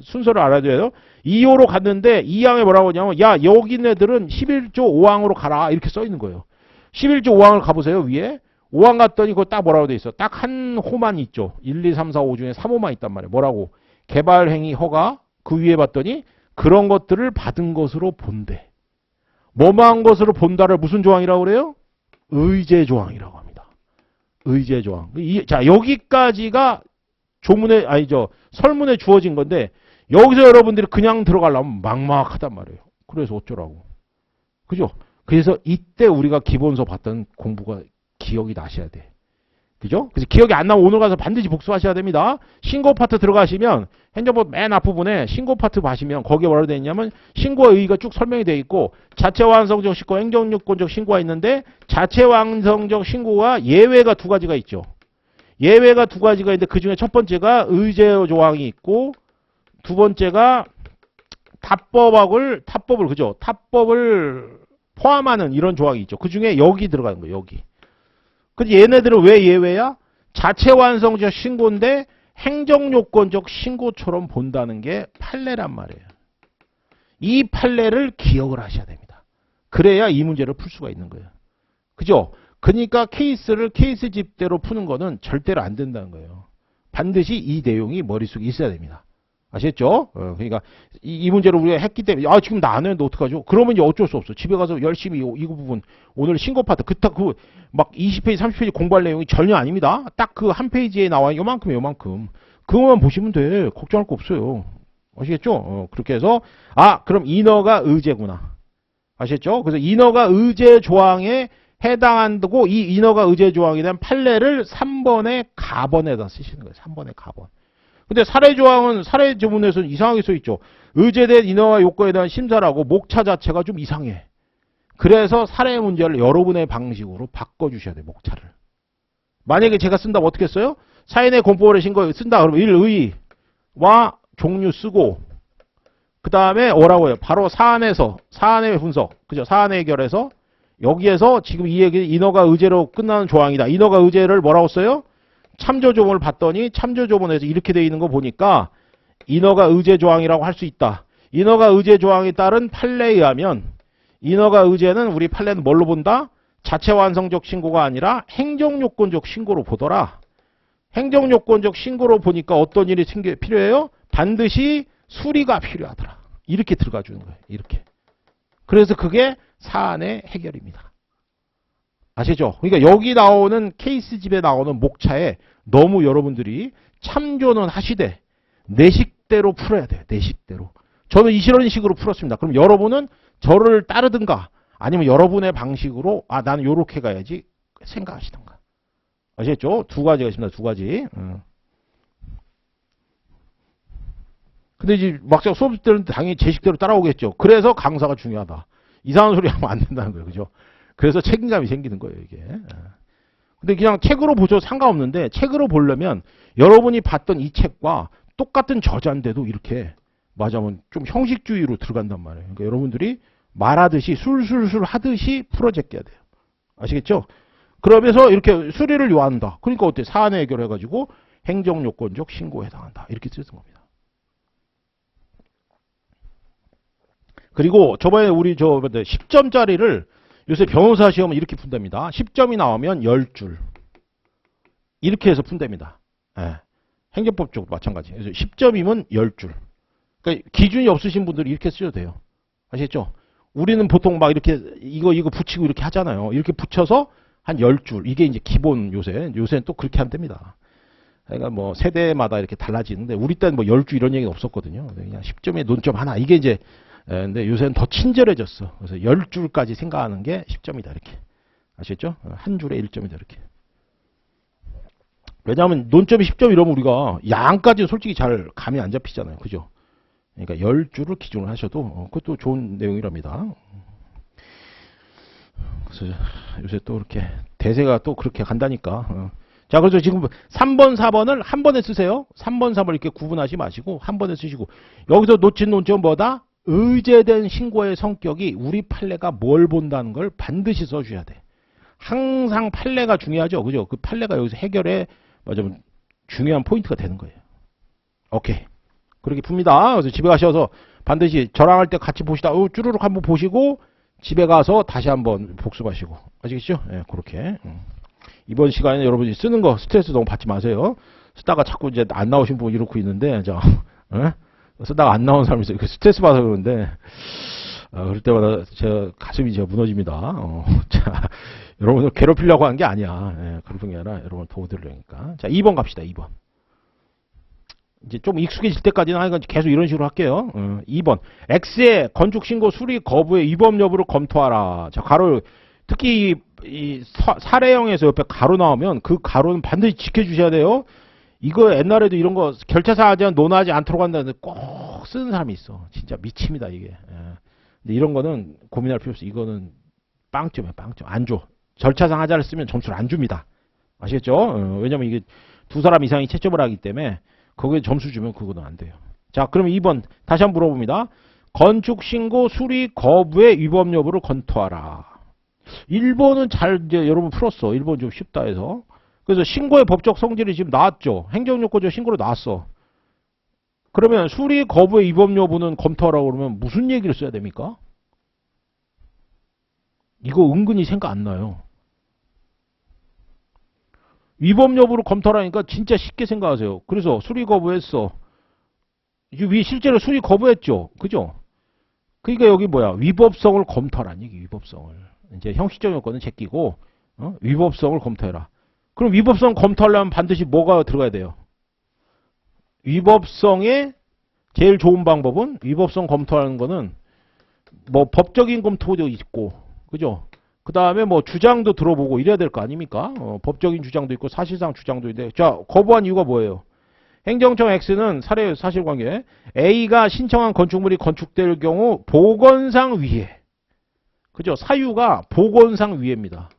순서를 알아야 돼요. 2호로 갔는데 2항에 뭐라고 하냐면 여기 있는 애들은 11조 5항으로 가라 이렇게 써 있는 거예요. 11조 5항을 가보세요 위에. 5항 갔더니 그거 딱 뭐라고 돼 있어. 딱 한 호만 있죠. 1, 2, 3, 4, 5 중에 3호만 있단 말이에요. 뭐라고? 개발행위 허가 그 위에 봤더니 그런 것들을 받은 것으로 본대. 뭐뭐한 것으로 본다를 무슨 조항이라고 그래요? 의제 조항이라고 합니다. 의제 조항. 자 여기까지가 조문에 설문에 주어진 건데 여기서 여러분들이 그냥 들어가려면 막막하단 말이에요. 그래서 어쩌라고. 그죠? 그래서 이때 우리가 기본서 봤던 공부가 기억이 나셔야 돼. 그죠? 그래서 기억이 안 나면 오늘 가서 반드시 복습하셔야 됩니다. 신고 파트 들어가시면 행정법 맨 앞부분에 신고 파트 보시면 거기에 뭐라고 되어 있냐면 신고의 의의가 쭉 설명이 되어 있고 자체 완성적 신고, 행정요건적 신고가 있는데 자체 완성적 신고가 예외가 두 가지가 있죠. 예외가 두 가지가 있는데 그 중에 첫 번째가 의제 조항이 있고 두 번째가 탑법을 그죠? 탑법을 포함하는 이런 조항이 있죠. 그 중에 여기 들어가는 거예요. 여기. 근데 얘네들은 왜 예외야? 자체 완성적 신고인데 행정요건적 신고처럼 본다는 게 판례란 말이에요. 이 판례를 기억을 하셔야 됩니다. 그래야 이 문제를 풀 수가 있는 거예요. 그죠? 그러니까 케이스를 케이스 집대로 푸는 거는 절대로 안 된다는 거예요. 반드시 이 내용이 머릿속에 있어야 됩니다. 아시겠죠? 그러니까 이 문제를 우리가 했기 때문에 지금 나 안 했는데 어떡하죠? 그러면 이제 어쩔 수 없어. 집에 가서 열심히 이 부분 오늘 신고 파트 막 20페이지 30페이지 공부할 내용이 전혀 아닙니다. 딱 그 한 페이지에 나와 요만큼 그거만 보시면 돼. 걱정할 거 없어요. 아시겠죠? 그렇게 해서 그럼 인허가 의제구나. 아시겠죠? 그래서 인허가 의제 조항에 해당한다고 이 인허가 의제 조항에 대한 판례를 3번의 가번에다 쓰시는 거예요. 3번의 가번. 근데 사례 조항은 사례 조문에서는 이상하게 써 있죠. 의제된 인허가 요건에 대한 심사라고 목차 자체가 좀 이상해. 그래서 사례 문제를 여러분의 방식으로 바꿔주셔야 돼요. 목차를. 만약에 제가 쓴다면 어떻게 써요? 사인의 공포를 신고 쓴다 그러면 1의와 종류 쓰고 그 다음에 뭐라고 해요? 바로 사안의 분석. 그죠? 사안의 해결에서 여기에서 지금 이 얘기 인허가 의제로 끝나는 조항이다. 인허가 의제를 뭐라고 써요? 참조조문을 봤더니 참조조문에서 이렇게 되어 있는 거 보니까 인허가 의제 조항이라고 할 수 있다. 인허가 의제 조항에 따른 판례에 의하면 인허가 의제는 우리 판례는 뭘로 본다? 자체 완성적 신고가 아니라 행정요건적 신고로 보더라. 행정요건적 신고로 보니까 어떤 일이 필요해요? 반드시 수리가 필요하더라. 이렇게 들어가 주는 거예요. 이렇게. 그래서 그게 사안의 해결입니다. 아시죠? 그러니까 여기 나오는 케이스집에 나오는 목차에 너무 여러분들이 참조는 하시되 내 식대로 풀어야 돼요. 내 식대로. 저는 이런 식으로 풀었습니다. 그럼 여러분은 저를 따르든가 아니면 여러분의 방식으로 나는 요렇게 가야지 생각하시던가. 아시겠죠? 두 가지가 있습니다. 두 가지. 근데 이제 막상 수업 때는 당연히 제 식대로 따라오겠죠. 그래서 강사가 중요하다. 이상한 소리 하면 안 된다는 거예요. 그죠? 그래서 책임감이 생기는 거예요, 이게. 근데 그냥 책으로 보셔도 상관없는데 책으로 보려면 여러분이 봤던 이 책과 똑같은 저자인데도 이렇게 맞으면 좀 형식주의로 들어간단 말이에요. 그러니까 여러분들이 말하듯이 술술술 하듯이 풀어제껴야 돼요. 아시겠죠? 그러면서 이렇게 수리를 요한다. 그러니까 어때? 사안을 해결해가지고 행정요건적 신고에 해당한다. 이렇게 쓰는 겁니다. 그리고 저번에 우리 10점짜리를 요새 변호사 시험은 이렇게 푼답니다. 10점이 나오면 10줄. 이렇게 해서 푼답니다. 예. 행정법 쪽도 마찬가지. 그래서 10점이면 10줄. 그러니까 기준이 없으신 분들이 이렇게 쓰셔도 돼요. 아시겠죠? 우리는 보통 막 이렇게 이거 붙이고 이렇게 하잖아요. 이렇게 붙여서 한 10줄. 이게 이제 기본 요새는 또 그렇게 한답니다. 그러니까 뭐 세대마다 이렇게 달라지는데 우리 때는 뭐 10줄 이런 얘기는 없었거든요. 그냥 10점에 논점 하나. 이게 이제 근데 요새는 더 친절해졌어. 그래서 10줄까지 생각하는 게 10점이다. 이렇게. 아시겠죠? 한 줄에 1점이다. 이렇게. 왜냐하면 논점이 10점 이러면 우리가 양까지는 솔직히 잘 감이 안 잡히잖아요. 그죠? 그러니까 10줄을 기준으로 하셔도 그것도 좋은 내용이랍니다. 그래서 요새 또 이렇게 대세가 또 그렇게 간다니까. 자, 그래서 지금 3번, 4번을 한 번에 쓰세요. 3번, 4번 이렇게 구분하지 마시고 한 번에 쓰시고 여기서 놓친 논점은 뭐다? 의제된 신고의 성격이 우리 판례가 뭘 본다는 걸 반드시 써줘야 돼. 항상 판례가 중요하죠. 그죠? 그 판례가 여기서 해결에 맞으면 중요한 포인트가 되는 거예요. 오케이. 그렇게 풉니다. 그래서 집에 가셔서 반드시 저랑 할 때 같이 보시다 쭈루룩 한번 보시고 집에 가서 다시 한번 복습하시고. 아시겠죠? 예, 그렇게. 이번 시간에 여러분이 쓰는 거 스트레스 너무 받지 마세요. 쓰다가 자꾸 이제 안 나오신 분 이렇게 있는데, 쓰다가 안 나온 사람이 있어요. 스트레스 받아서 그러는데, 그럴 때마다 제가 가슴이 무너집니다. 자, 여러분을 괴롭히려고 한 게 아니야. 예, 그런 게 아니라 여러분을 도와드리려니까. 자, 2번 갑시다. 2번. 이제 좀 익숙해질 때까지는 하여간 계속 이런 식으로 할게요. 2번. X의 건축신고 수리 거부의 위법 여부를 검토하라. 자, 가로, 특히 이 사례형에서 옆에 가로 나오면 그 가로는 반드시 지켜주셔야 돼요. 이거 옛날에도 이런 거 결차사하지 논하지 않도록 한다는데 꼭 쓰는 사람이 있어. 진짜 미칩니다, 이게. 예. 근데 이런 거는 고민할 필요 없어. 이거는 빵점이야, 빵점. 안 줘. 절차상 하자를 쓰면 점수를 안 줍니다. 아시겠죠? 왜냐면 이게 두 사람 이상이 채점을 하기 때문에 거기에 점수 주면 그거는 안 돼요. 자, 그럼 2번 다시 한번 물어봅니다. 건축신고 수리 거부의 위법 여부를 검토하라. 1번은 잘 이제 여러분 풀었어. 1번 좀 쉽다 해서. 그래서 신고의 법적 성질이 지금 나왔죠. 행정요건적 신고로 나왔어. 그러면 수리 거부의 위법 여부는 검토하라고 그러면 무슨 얘기를 써야 됩니까? 이거 은근히 생각 안 나요. 위법 여부를 검토하라니까 진짜 쉽게 생각하세요. 그래서 수리 거부했어. 위 실제로 수리 거부했죠. 그죠? 그러니까 여기 뭐야? 위법성을 검토하라는 얘기. 위법성을. 이제 형식적 요건은 제끼고 위법성을 검토해라. 그럼 위법성 검토하려면 반드시 뭐가 들어가야 돼요? 위법성의 제일 좋은 방법은 위법성 검토하는 거는 뭐 법적인 검토도 있고, 그죠? 그 다음에 뭐 주장도 들어보고 이래야 될 거 아닙니까? 법적인 주장도 있고 사실상 주장도 있는데, 자, 거부한 이유가 뭐예요? 행정청 X는 사실관계 A가 신청한 건축물이 건축될 경우 보건상 위해, 그죠? 사유가 보건상 위해입니다.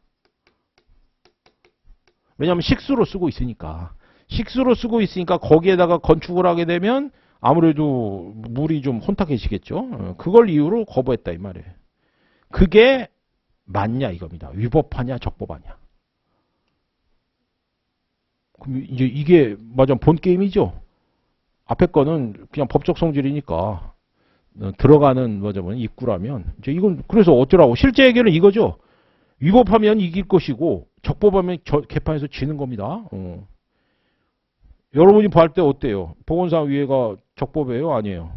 왜냐하면 식수로 쓰고 있으니까. 식수로 쓰고 있으니까 거기에다가 건축을 하게 되면 아무래도 물이 좀 혼탁해지겠죠. 그걸 이유로 거부했다 이 말이에요. 그게 맞냐 이겁니다. 위법하냐 적법하냐. 그럼 이제 이게 맞아 본 게임이죠. 앞에 거는 그냥 법적 성질이니까 들어가는 뭐냐면 입구라면 이제 이건 그래서 어쩌라고 실제 해결은 이거죠. 위법하면 이길 것이고 적법하면 개판에서 지는 겁니다. 여러분이 볼 때 어때요? 보건상 위해가 적법이에요? 아니에요?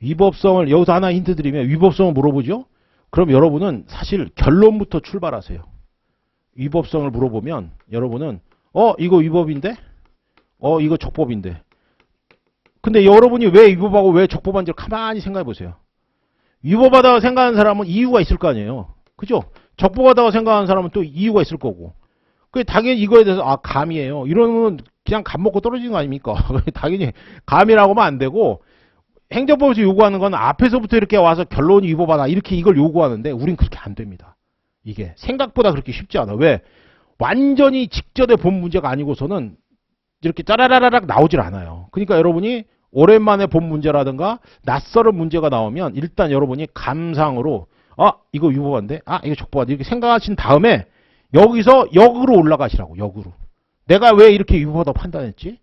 위법성을 여기서 하나 힌트 드리면 위법성을 물어보죠? 그럼 여러분은 사실 결론부터 출발하세요. 위법성을 물어보면 여러분은 이거 위법인데? 이거 적법인데. 근데 여러분이 왜 위법하고 왜 적법한지를 가만히 생각해 보세요. 위법하다고 생각하는 사람은 이유가 있을 거 아니에요. 그죠? 적법하다고 생각하는 사람은 또 이유가 있을 거고. 그 당연히 이거에 대해서 감이에요. 이러면 그냥 감 먹고 떨어지는 거 아닙니까? 당연히 감이라고 하면 안 되고 행정법에서 요구하는 건 앞에서부터 이렇게 와서 결론이 위법하다 이렇게 이걸 요구하는데 우린 그렇게 안 됩니다. 이게 생각보다 그렇게 쉽지 않아. 왜? 완전히 직전에 본 문제가 아니고서는 이렇게 짜라라락 나오질 않아요. 그러니까 여러분이 오랜만에 본 문제라든가 낯설은 문제가 나오면 일단 여러분이 감상으로 이거 위법한데? 이거 적법한데? 이렇게 생각하신 다음에 여기서 역으로 올라가시라고. 역으로. 내가 왜 이렇게 위법하다고 판단했지?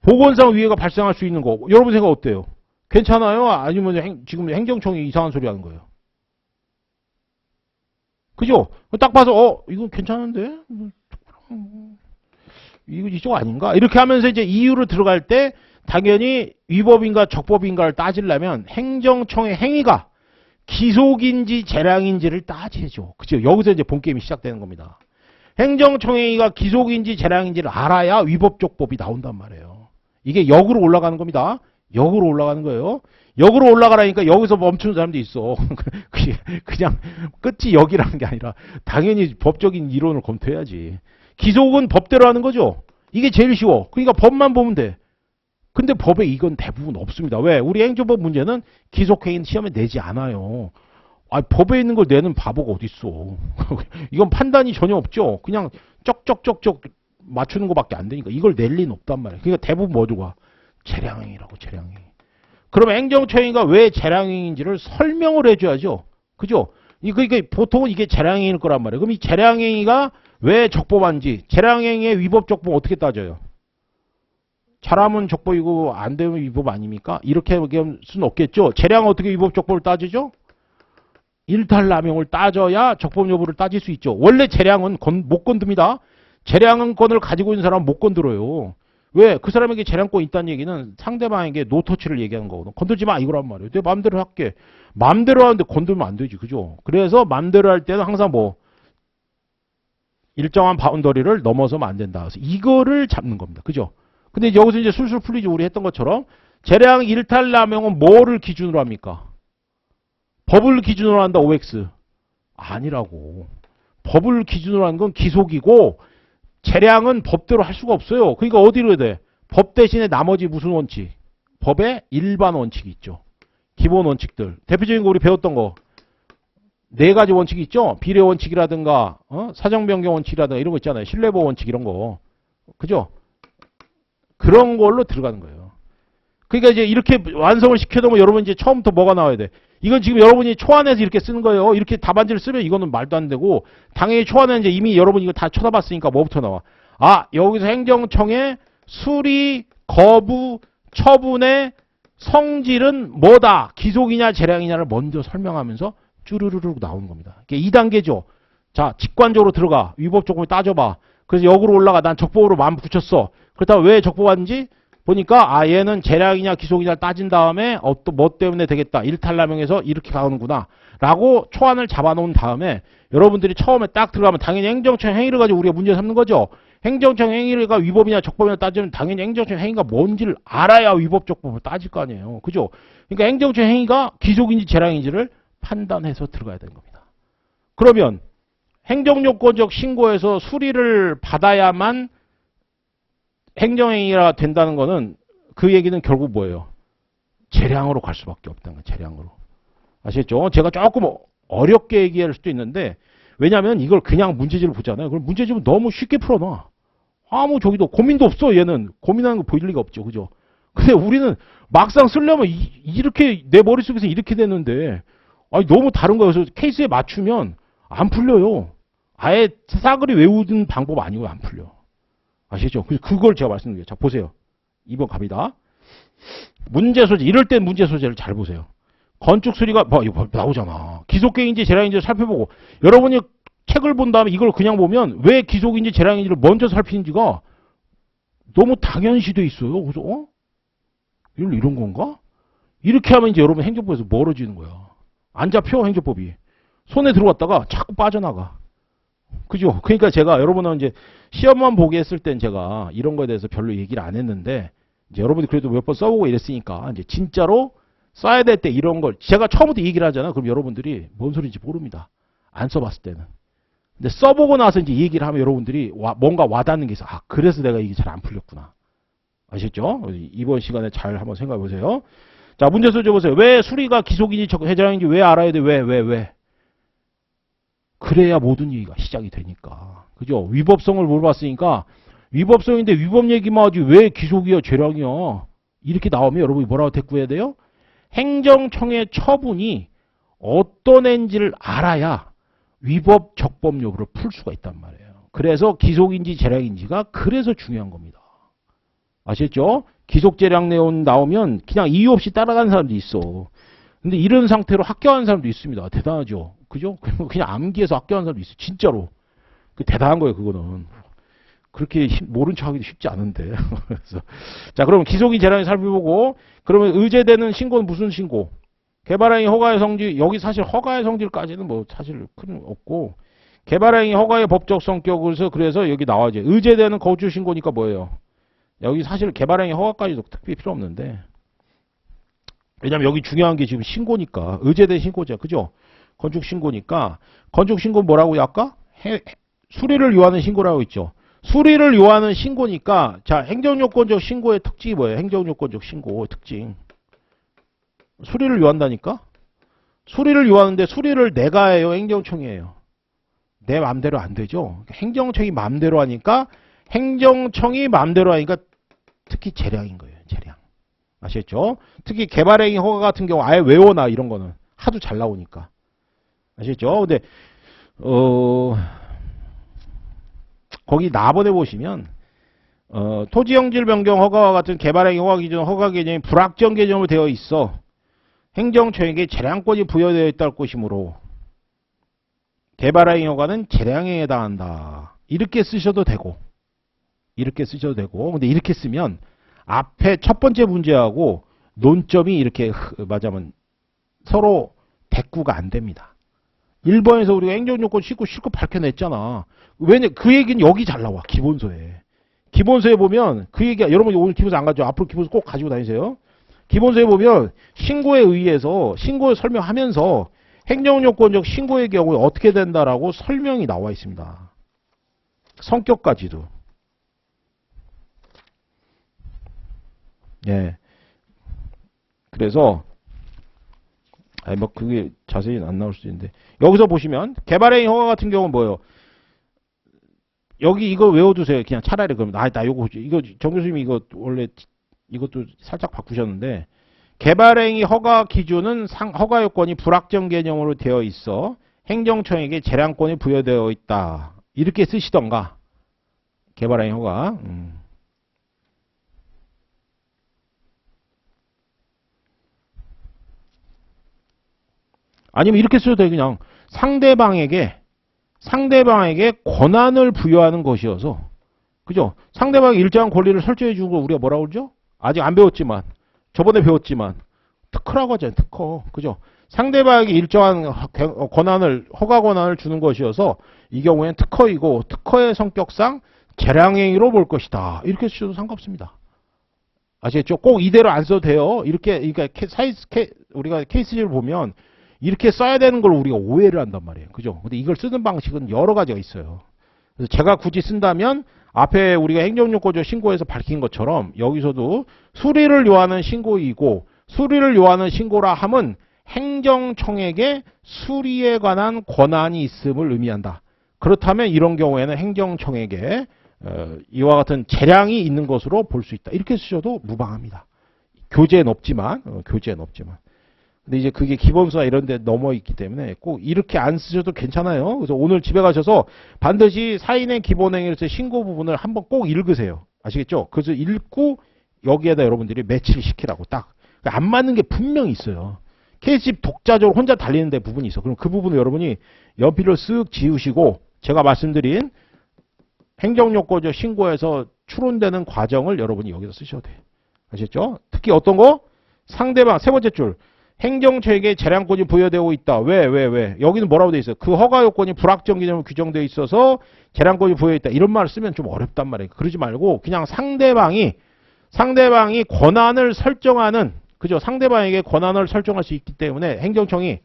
보건상 위해가 발생할 수 있는 거. 여러분 생각 어때요? 괜찮아요? 아니면 지금 행정청이 이상한 소리 하는 거예요? 그죠? 딱 봐서 이건 괜찮은데? 이거 이쪽 아닌가? 이렇게 하면서 이제 이유로 들어갈 때 당연히 위법인가 적법인가를 따지려면 행정청의 행위가 기속인지 재량인지를 따지죠. 그죠? 여기서 이제 본 게임이 시작되는 겁니다. 행정청의 행위가 기속인지 재량인지를 알아야 위법 적법이 나온단 말이에요. 이게 역으로 올라가는 겁니다. 역으로 올라가는 거예요. 역으로 올라가라니까 여기서 멈추는 사람도 있어. 그냥 끝이 역이라는 게 아니라 당연히 법적인 이론을 검토해야지. 기속은 법대로 하는 거죠. 이게 제일 쉬워. 그러니까 법만 보면 돼. 근데 법에 이건 대부분 없습니다. 왜? 우리 행정법 문제는 기속행위는 시험에 내지 않아요. 법에 있는 걸 내는 바보가 어딨어. 이건 판단이 전혀 없죠. 그냥 쩍쩍쩍쩍 맞추는 것밖에 안 되니까 이걸 낼 리는 없단 말이에요. 그러니까 대부분 뭐 들어가? 재량행위라고 재량행위. 그러면 행정처행위가 왜 재량행위인지를 설명을 해줘야죠. 그죠? 그러니까 보통은 이게 재량행위일 거란 말이에요. 그럼 이 재량행위가 왜 적법한지, 재량행위의 위법 적법 어떻게 따져요? 잘하면 적법이고 안 되면 위법 아닙니까? 이렇게 얘기할 수는 없겠죠. 재량 어떻게 위법 적법을 따지죠? 일탈남용을 따져야 적법 여부를 따질 수 있죠. 원래 재량은 못 건듭니다. 재량권을 가지고 있는 사람은 못 건드려요. 왜? 그 사람에게 재량권이 있다는 얘기는 상대방에게 노터치를 얘기하는 거거든. 건들지 마 이거란 말이에요. 내 마음대로 할게. 마음대로 하는데 건들면 안 되지. 그죠? 그래서 마음대로 할 때는 항상 일정한 바운더리를 넘어서면 안 된다. 그래서 이거를 잡는 겁니다. 그죠? 근데 여기서 이제 술술 풀리지. 우리 했던 것처럼 재량 일탈남용은 뭐를 기준으로 합니까? 법을 기준으로 한다. OX. 아니라고. 법을 기준으로 하는 건 기속이고 재량은 법대로 할 수가 없어요. 그러니까 어디로 해야 돼? 법 대신에 나머지 무슨 원칙? 법의 일반 원칙이 있죠. 기본 원칙들. 대표적인 거 우리 배웠던 거. 네 가지 원칙이 있죠. 비례 원칙이라든가 사정 변경 원칙이라든가 이런 거 있잖아요. 신뢰보호 원칙 이런 거. 그죠? 그런 걸로 들어가는 거예요. 그러니까 이제 이렇게 완성을 시켜놓으면 여러분 이제 처음부터 뭐가 나와야 돼? 이건 지금 여러분이 초안에서 이렇게 쓰는 거예요. 이렇게 답안지를 쓰면 이거는 말도 안 되고 당연히 초안은 이제 이미 여러분 이거 다 쳐다봤으니까 뭐부터 나와? 여기서 행정청의 수리 거부 처분의 성질은 뭐다? 기속이냐 재량이냐를 먼저 설명하면서 쭈르르르 나오는 겁니다. 이게 2단계죠. 자, 직관적으로 들어가. 위법 적법을 따져봐. 그래서 역으로 올라가. 난 적법으로 마음 붙였어. 그렇다면 왜 적법한지 보니까 얘는 재량이냐 기속이냐 따진 다음에 또 뭐 때문에 되겠다. 일탈남용해서 이렇게 가는구나. 라고 초안을 잡아놓은 다음에 여러분들이 처음에 딱 들어가면 당연히 행정청 행위를 가지고 우리가 문제 삼는 거죠. 행정청 행위가 위법이냐 적법이냐 따지면 당연히 행정청 행위가 뭔지를 알아야 위법 적법을 따질 거 아니에요. 그죠? 그러니까 행정청 행위가 기속인지 재량인지를 판단해서 들어가야 되는 겁니다. 그러면 행정요건적 신고에서 수리를 받아야만 행정행위가 된다는 거는 그 얘기는 결국 뭐예요? 재량으로 갈 수밖에 없다는 거예요. 재량으로. 아시겠죠? 제가 조금 어렵게 얘기할 수도 있는데 왜냐하면 이걸 그냥 문제집을 보잖아요. 그럼 문제집은 너무 쉽게 풀어놔. 저기도 고민도 없어. 얘는 고민하는 거 보일 리가 없죠. 그죠? 근데 우리는 막상 쓰려면 이렇게 내 머릿속에서 이렇게 되는데 너무 다른 거예요. 그래서 케이스에 맞추면 안 풀려요. 아예 싸그리 외우는 방법 아니고 안 풀려. 아시죠? 그걸 제가 말씀드릴게요. 자, 보세요. 2번 갑니다. 문제 소재. 이럴 땐 문제 소재를 잘 보세요. 건축 수리가, 이거 나오잖아. 기속행위인지 재량인지 살펴보고. 여러분이 책을 본 다음에 이걸 그냥 보면 왜 기속인지 재량인지를 먼저 살피는지가 너무 당연시돼 있어요. 그래서, 이런 건가? 이렇게 하면 이제 여러분 행정법에서 멀어지는 거야. 안 잡혀, 행정법이. 손에 들어갔다가 자꾸 빠져나가. 그죠? 그러니까 제가 여러분은 이제 시험만 보게 했을 땐 제가 이런 거에 대해서 별로 얘기를 안 했는데 이제 여러분이 그래도 몇 번 써보고 이랬으니까 이제 진짜로 써야 될 때 이런 걸 제가 처음부터 얘기를 하잖아. 그럼 여러분들이 뭔 소리인지 모릅니다. 안 써봤을 때는. 근데 써보고 나서 이제 얘기를 하면 여러분들이 뭔가 와닿는 게 있어. 아, 그래서 내가 이게 잘 안 풀렸구나. 아셨죠? 이번 시간에 잘 한번 생각해 보세요. 자, 문제 소재 보세요. 왜 수리가 기속인지 해제량인지 왜 알아야 돼? 왜? 그래야 모든 얘기가 시작이 되니까. 그죠? 위법성을 물어봤으니까 위법성인데 위법 얘기만 하지 왜 기속이야, 재량이야. 이렇게 나오면 여러분이 뭐라고 대꾸해야 돼요? 행정청의 처분이 어떤 애인지를 알아야 위법 적법 여부를 풀 수가 있단 말이에요. 그래서 기속인지 재량인지가 그래서 중요한 겁니다. 아셨죠? 기속 재량 내용 나오면 그냥 이유 없이 따라가는 사람도 있어. 근데 이런 상태로 합격하는 사람도 있습니다. 대단하죠? 그죠? 그냥 암기해서 합격하는 사람도 있어. 진짜로. 그 대단한 거예요, 그거는. 그렇게 모른 척 하기도 쉽지 않은데. 그래서 자, 그럼 기속인 재량을 살펴보고, 그러면 의제되는 신고는 무슨 신고? 개발행위 허가의 성질, 여기 사실 허가의 성질까지는 뭐 사실 큰 없고, 개발행위 허가의 법적 성격에서 그래서 여기 나와야죠. 의제되는 거주 신고니까 뭐예요? 여기 사실 개발행위 허가까지도 특별히 필요 없는데, 왜냐면 여기 중요한 게 지금 신고니까, 의제된 신고죠. 그죠? 건축 신고니까, 건축 신고 뭐라고요, 아까? 수리를 요하는 신고라고 있죠. 수리를 요하는 신고니까, 자, 행정요건적 신고의 특징이 뭐예요? 행정요건적 신고의 특징. 수리를 요한다니까? 수리를 요하는데 수리를 내가 해요? 행정청이 해요? 내 맘대로 안 되죠? 행정청이 맘대로 하니까, 행정청이 맘대로 하니까 특히 재량인 거예요. 재량. 아시겠죠? 특히 개발행위 허가 같은 경우 아예 외워놔, 이런 거는. 하도 잘 나오니까. 아시겠죠? 근데, 거기 나번에 보시면, 토지형질 변경 허가와 같은 개발행위 허가 기준 허가 개념이 불확정 개념으로 되어 있어. 행정청에게 재량권이 부여되어 있다는 것이므로, 개발행위 허가는 재량에 해당한다. 이렇게 쓰셔도 되고, 이렇게 쓰셔도 되고, 근데 이렇게 쓰면, 앞에 첫 번째 문제하고 논점이 이렇게 맞으면 서로 대꾸가 안 됩니다. 1번에서 우리가 행정요건 싣고 실컷 밝혀냈잖아. 왜냐, 그 얘기는 여기 잘 나와. 기본서에. 기본서에 보면 그 얘기가, 여러분 오늘 기본서 안 가죠? 앞으로 기본서 꼭 가지고 다니세요. 기본서에 보면 신고에 의해서, 신고를 설명하면서 행정요건적 신고의 경우에 어떻게 된다라고 설명이 나와 있습니다. 성격까지도. 예. 그래서, 뭐, 그게 자세히는 안 나올 수도 있는데. 여기서 보시면, 개발행위 허가 같은 경우는 뭐예요? 여기 이거 외워두세요. 그냥 차라리 그러면, 나 요거, 이거, 정 교수님이 이거 원래, 이것도 살짝 바꾸셨는데, 개발행위 허가 기준은 허가 요건이 불확정 개념으로 되어 있어. 행정청에게 재량권이 부여되어 있다. 이렇게 쓰시던가. 개발행위 허가. 아니면 이렇게 써도 돼. 그냥 상대방에게 권한을 부여하는 것이어서, 그죠? 상대방이 일정한 권리를 설정해 주는 걸 우리가 뭐라고 그러죠? 아직 안 배웠지만, 저번에 배웠지만 특허라고 하잖아요. 특허. 그죠? 상대방에게 일정한 권한을, 허가 권한을 주는 것이어서 이 경우에는 특허이고, 특허의 성격상 재량행위로 볼 것이다. 이렇게 쓰셔도 상관없습니다. 아시겠죠? 꼭 이대로 안 써도 돼요. 이렇게, 그러니까 우리가 케이스를 보면 이렇게 써야 되는 걸 우리가 오해를 한단 말이에요. 그죠? 근데 이걸 쓰는 방식은 여러 가지가 있어요. 그래서 제가 굳이 쓴다면 앞에 우리가 행정요건적 신고에서 밝힌 것처럼 여기서도 수리를 요하는 신고이고, 수리를 요하는 신고라 함은 행정청에게 수리에 관한 권한이 있음을 의미한다. 그렇다면 이런 경우에는 행정청에게 이와 같은 재량이 있는 것으로 볼 수 있다. 이렇게 쓰셔도 무방합니다. 교재엔 없지만. 근데 이제 그게 기본서나 이런 데 넘어 있기 때문에 꼭 이렇게 안 쓰셔도 괜찮아요. 그래서 오늘 집에 가셔서 반드시 사인의 기본행위에서 신고 부분을 한번 꼭 읽으세요. 아시겠죠? 그래서 읽고 여기에다 여러분들이 매치를 시키라고 딱. 안 맞는 게 분명히 있어요. 케이스집 독자적으로 혼자 달리는 데 부분이 있어. 그럼 그 부분을 여러분이 연필로 쓱 지우시고 제가 말씀드린 행정요건적 신고에서 추론되는 과정을 여러분이 여기서 쓰셔도 돼요. 아시겠죠? 특히 어떤 거? 상대방, 세 번째 줄. 행정처에게 재량권이 부여되고 있다. 왜? 여기는 뭐라고 돼 있어요? 그 허가 요건이 불확정 기념으로 규정되어 있어서 재량권이 부여되어 있다. 이런 말을 쓰면 좀 어렵단 말이에요. 그러지 말고 그냥 상대방이 권한을 설정하는, 그죠? 상대방에게 권한을 설정할 수 있기 때문에 행정청의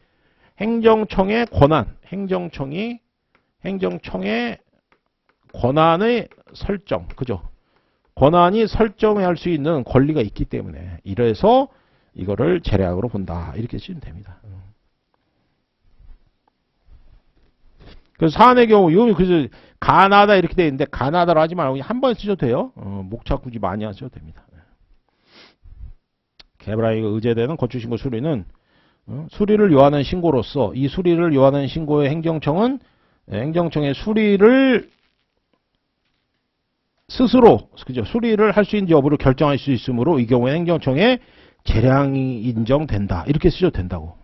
권한의 설정, 그죠? 권한이 설정할 수 있는 권리가 있기 때문에 이래서 이거를 재량으로 본다. 이렇게 쓰면 됩니다. 그래서 사안의 경우, 그래서 가나다 이렇게 되어 있는데 가나다로 하지 말고 한 번 쓰셔도 돼요. 목차 굳이 많이 하셔도 됩니다. 개발행위가 의제되는 건축신고 수리는 수리를 요하는 신고로서 이 수리를 요하는 신고의 행정청의 수리를 스스로, 그죠? 수리를 할 수 있는지 여부를 결정할 수 있으므로 이 경우에 행정청의 재량이 인정된다. 이렇게 쓰셔도 된다고.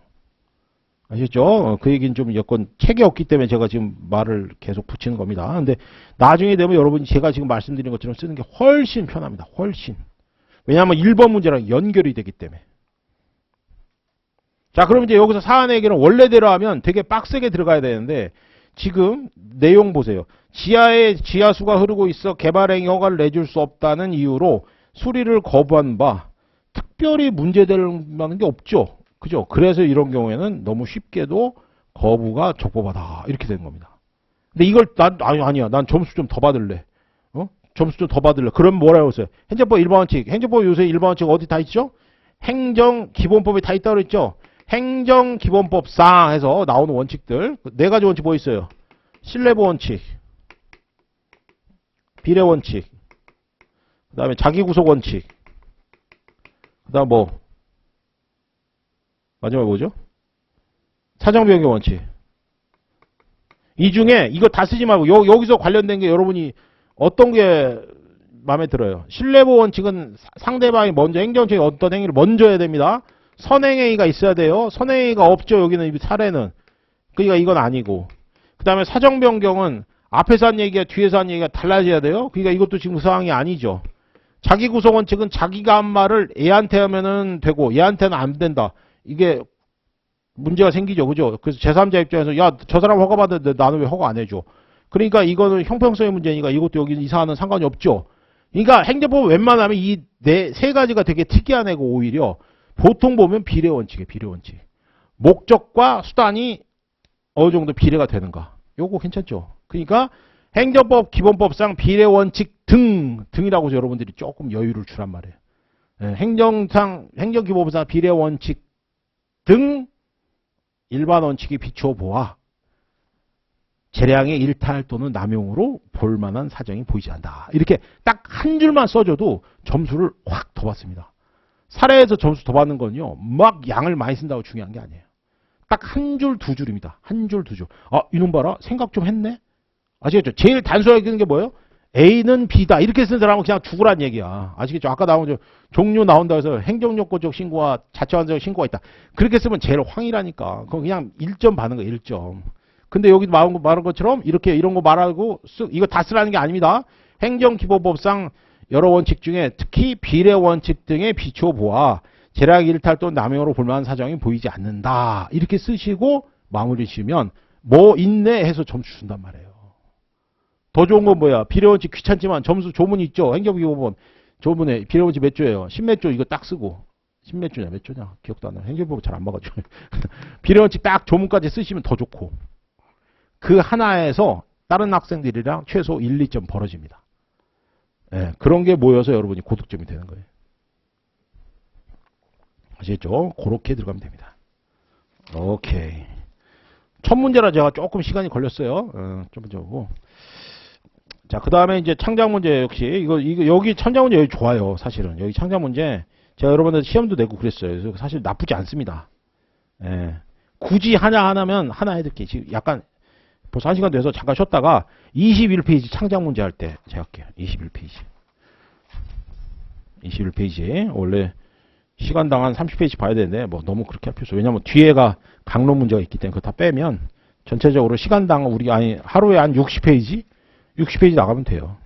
아시죠? 그 얘기는 좀 여건 책이 없기 때문에 제가 지금 말을 계속 붙이는 겁니다. 근데 나중에 되면 여러분이 제가 지금 말씀드린 것처럼 쓰는 게 훨씬 편합니다. 훨씬. 왜냐하면 1번 문제랑 연결이 되기 때문에. 자, 그럼 이제 여기서 사안의 얘기는 원래대로 하면 되게 빡세게 들어가야 되는데 지금 내용 보세요. 지하에 지하수가 흐르고 있어 개발행위 허가를 내줄 수 없다는 이유로 수리를 거부한 바 특별히 문제될 만한 게 없죠. 그죠? 그래서 이런 경우에는 너무 쉽게도 거부가 적법하다. 이렇게 되는 겁니다. 근데 이걸 아니야. 난 점수 좀 더 받을래. 점수 좀 더 받을래. 그럼 뭐라고 했어요? 행정법 일반원칙. 행정법 요새 일반원칙 어디 다 있죠? 행정기본법에 다 있다고 그랬죠? 행정기본법상 해서 나오는 원칙들. 네 가지 원칙 뭐 있어요? 신뢰보 원칙, 비례 원칙, 그 다음에 자기구속 원칙, 그 다음 뭐, 마지막 뭐죠? 사정변경 원칙. 이 중에 이거 다 쓰지 말고 여기서 관련된 게 여러분이 어떤 게 마음에 들어요? 신뢰보 원칙은 상대방이 먼저 행정처에 어떤 행위를 먼저 해야 됩니다. 선행행위가 있어야 돼요. 선행행위가 없죠. 여기는 이 사례는. 그러니까 이건 아니고. 그 다음에 사정변경은 앞에서 한 얘기가 뒤에서 한 얘기가 달라져야 돼요. 그러니까 이것도 지금 그 상황이 아니죠. 자기구속 원칙은 자기가 한 말을 얘한테 하면은 되고 얘한테는 안 된다. 이게 문제가 생기죠. 그죠? 그래서 제3자 입장에서 야, 저 사람 허가 받았는데 나는 왜 허가 안 해줘? 그러니까 이거는 형평성의 문제니까 이것도 여기 이 사안은 상관이 없죠. 그러니까 행정법 웬만하면 이 세 가지가 되게 특이한 애고 오히려 보통 보면 비례 원칙이에요. 비례 원칙. 목적과 수단이 어느 정도 비례가 되는가. 요거 괜찮죠? 그러니까 행정법 기본법상 비례 원칙 등이라고 해서 여러분들이 조금 여유를 주란 말이에요. 행정기본법상 비례 원칙 등 일반 원칙에 비추어 보아 재량의 일탈 또는 남용으로 볼 만한 사정이 보이지 않는다. 이렇게 딱 한 줄만 써줘도 점수를 확 더 받습니다. 사례에서 점수 더 받는 건요. 막 양을 많이 쓴다고 중요한 게 아니에요. 딱 한 줄, 두 줄입니다. 한 줄, 두 줄. 아, 이놈 봐라. 생각 좀 했네? 아시겠죠? 제일 단순하게 쓰는 게 뭐예요? A는 B다. 이렇게 쓴 사람은 그냥 죽으란 얘기야. 아시겠죠? 아까 나온 종류 나온다 해서 행정요건적 신고와 자체완성적 신고가 있다. 그렇게 쓰면 제일 황이라니까. 그건 그냥 1점 받는 거예요. 1점. 근데 여기 말한 것처럼 이렇게 이런 거 말하고 이거 다 쓰라는 게 아닙니다. 행정기본법상 여러 원칙 중에 특히 비례 원칙 등에 비추어 보아 재량 일탈 또는 남용으로 볼 만한 사정이 보이지 않는다. 이렇게 쓰시고 마무리 지으면 뭐 있네 해서 점수 준단 말이에요. 더 좋은 건 뭐야? 비례 원칙 귀찮지만 점수 조문이 있죠. 행정기본법 조문에 비례 원칙 몇 조예요? 10몇 조 이거 딱 쓰고 10몇 조냐 몇 조냐 기억도 안 나요. 행정기본법 잘 안 봐가지고 비례 원칙 딱 조문까지 쓰시면 더 좋고 그 하나에서 다른 학생들이랑 최소 1, 2점 벌어집니다. 네, 그런 게 모여서 여러분이 고득점이 되는 거예요. 아시겠죠? 그렇게 들어가면 됩니다. 오케이. 첫 문제라 제가 조금 시간이 걸렸어요. 첫 문제고. 자, 그 다음에 이제 창작 문제 역시 이거 여기 창작 문제 여기 좋아요. 사실은 여기 창작 문제 제가 여러분들 시험도 내고 그랬어요. 그래서 사실 나쁘지 않습니다. 예. 굳이 하나면 하나 해드릴게요. 지금 약간 벌써 1시간 돼서 잠깐 쉬었다가 21페이지 창작 문제 할 때 제가 할게요. 21페이지. 원래 시간당 한 30페이지 봐야 되는데 뭐 너무 그렇게 할 필요 없어요. 왜냐면 뒤에가 강론 문제가 있기 때문에 그거 다 빼면 전체적으로 시간당 하루에 한 60페이지 나가면 돼요.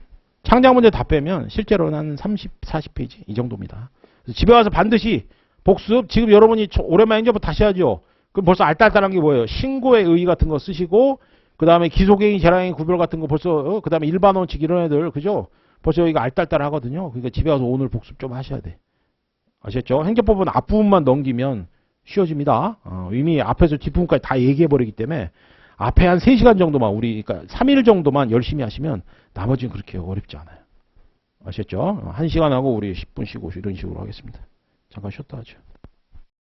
창작 문제 다 빼면 실제로는 한 30, 40페이지 이 정도입니다. 그래서 집에 와서 반드시 복습 지금 여러분이 오랜만에 이제 다시 하죠. 그럼 벌써 알딸딸한 게 뭐예요? 신고의 의의 같은 거 쓰시고 그 다음에 기소갱의 재량의 구별 같은 거 벌써 그 다음에 일반 원칙 이런 애들 그죠? 벌써 여기가 알딸딸하거든요. 그러니까 집에 가서 오늘 복습 좀 하셔야 돼. 아셨죠? 행정법은 앞부분만 넘기면 쉬워집니다. 이미 앞에서 뒷부분까지 다 얘기해버리기 때문에 앞에 한 3시간 정도만 그러니까 3일 정도만 열심히 하시면 나머지는 그렇게 어렵지 않아요. 아셨죠? 1시간 하고 우리 10분 쉬고 이런 식으로 하겠습니다. 잠깐 쉬었다 하죠.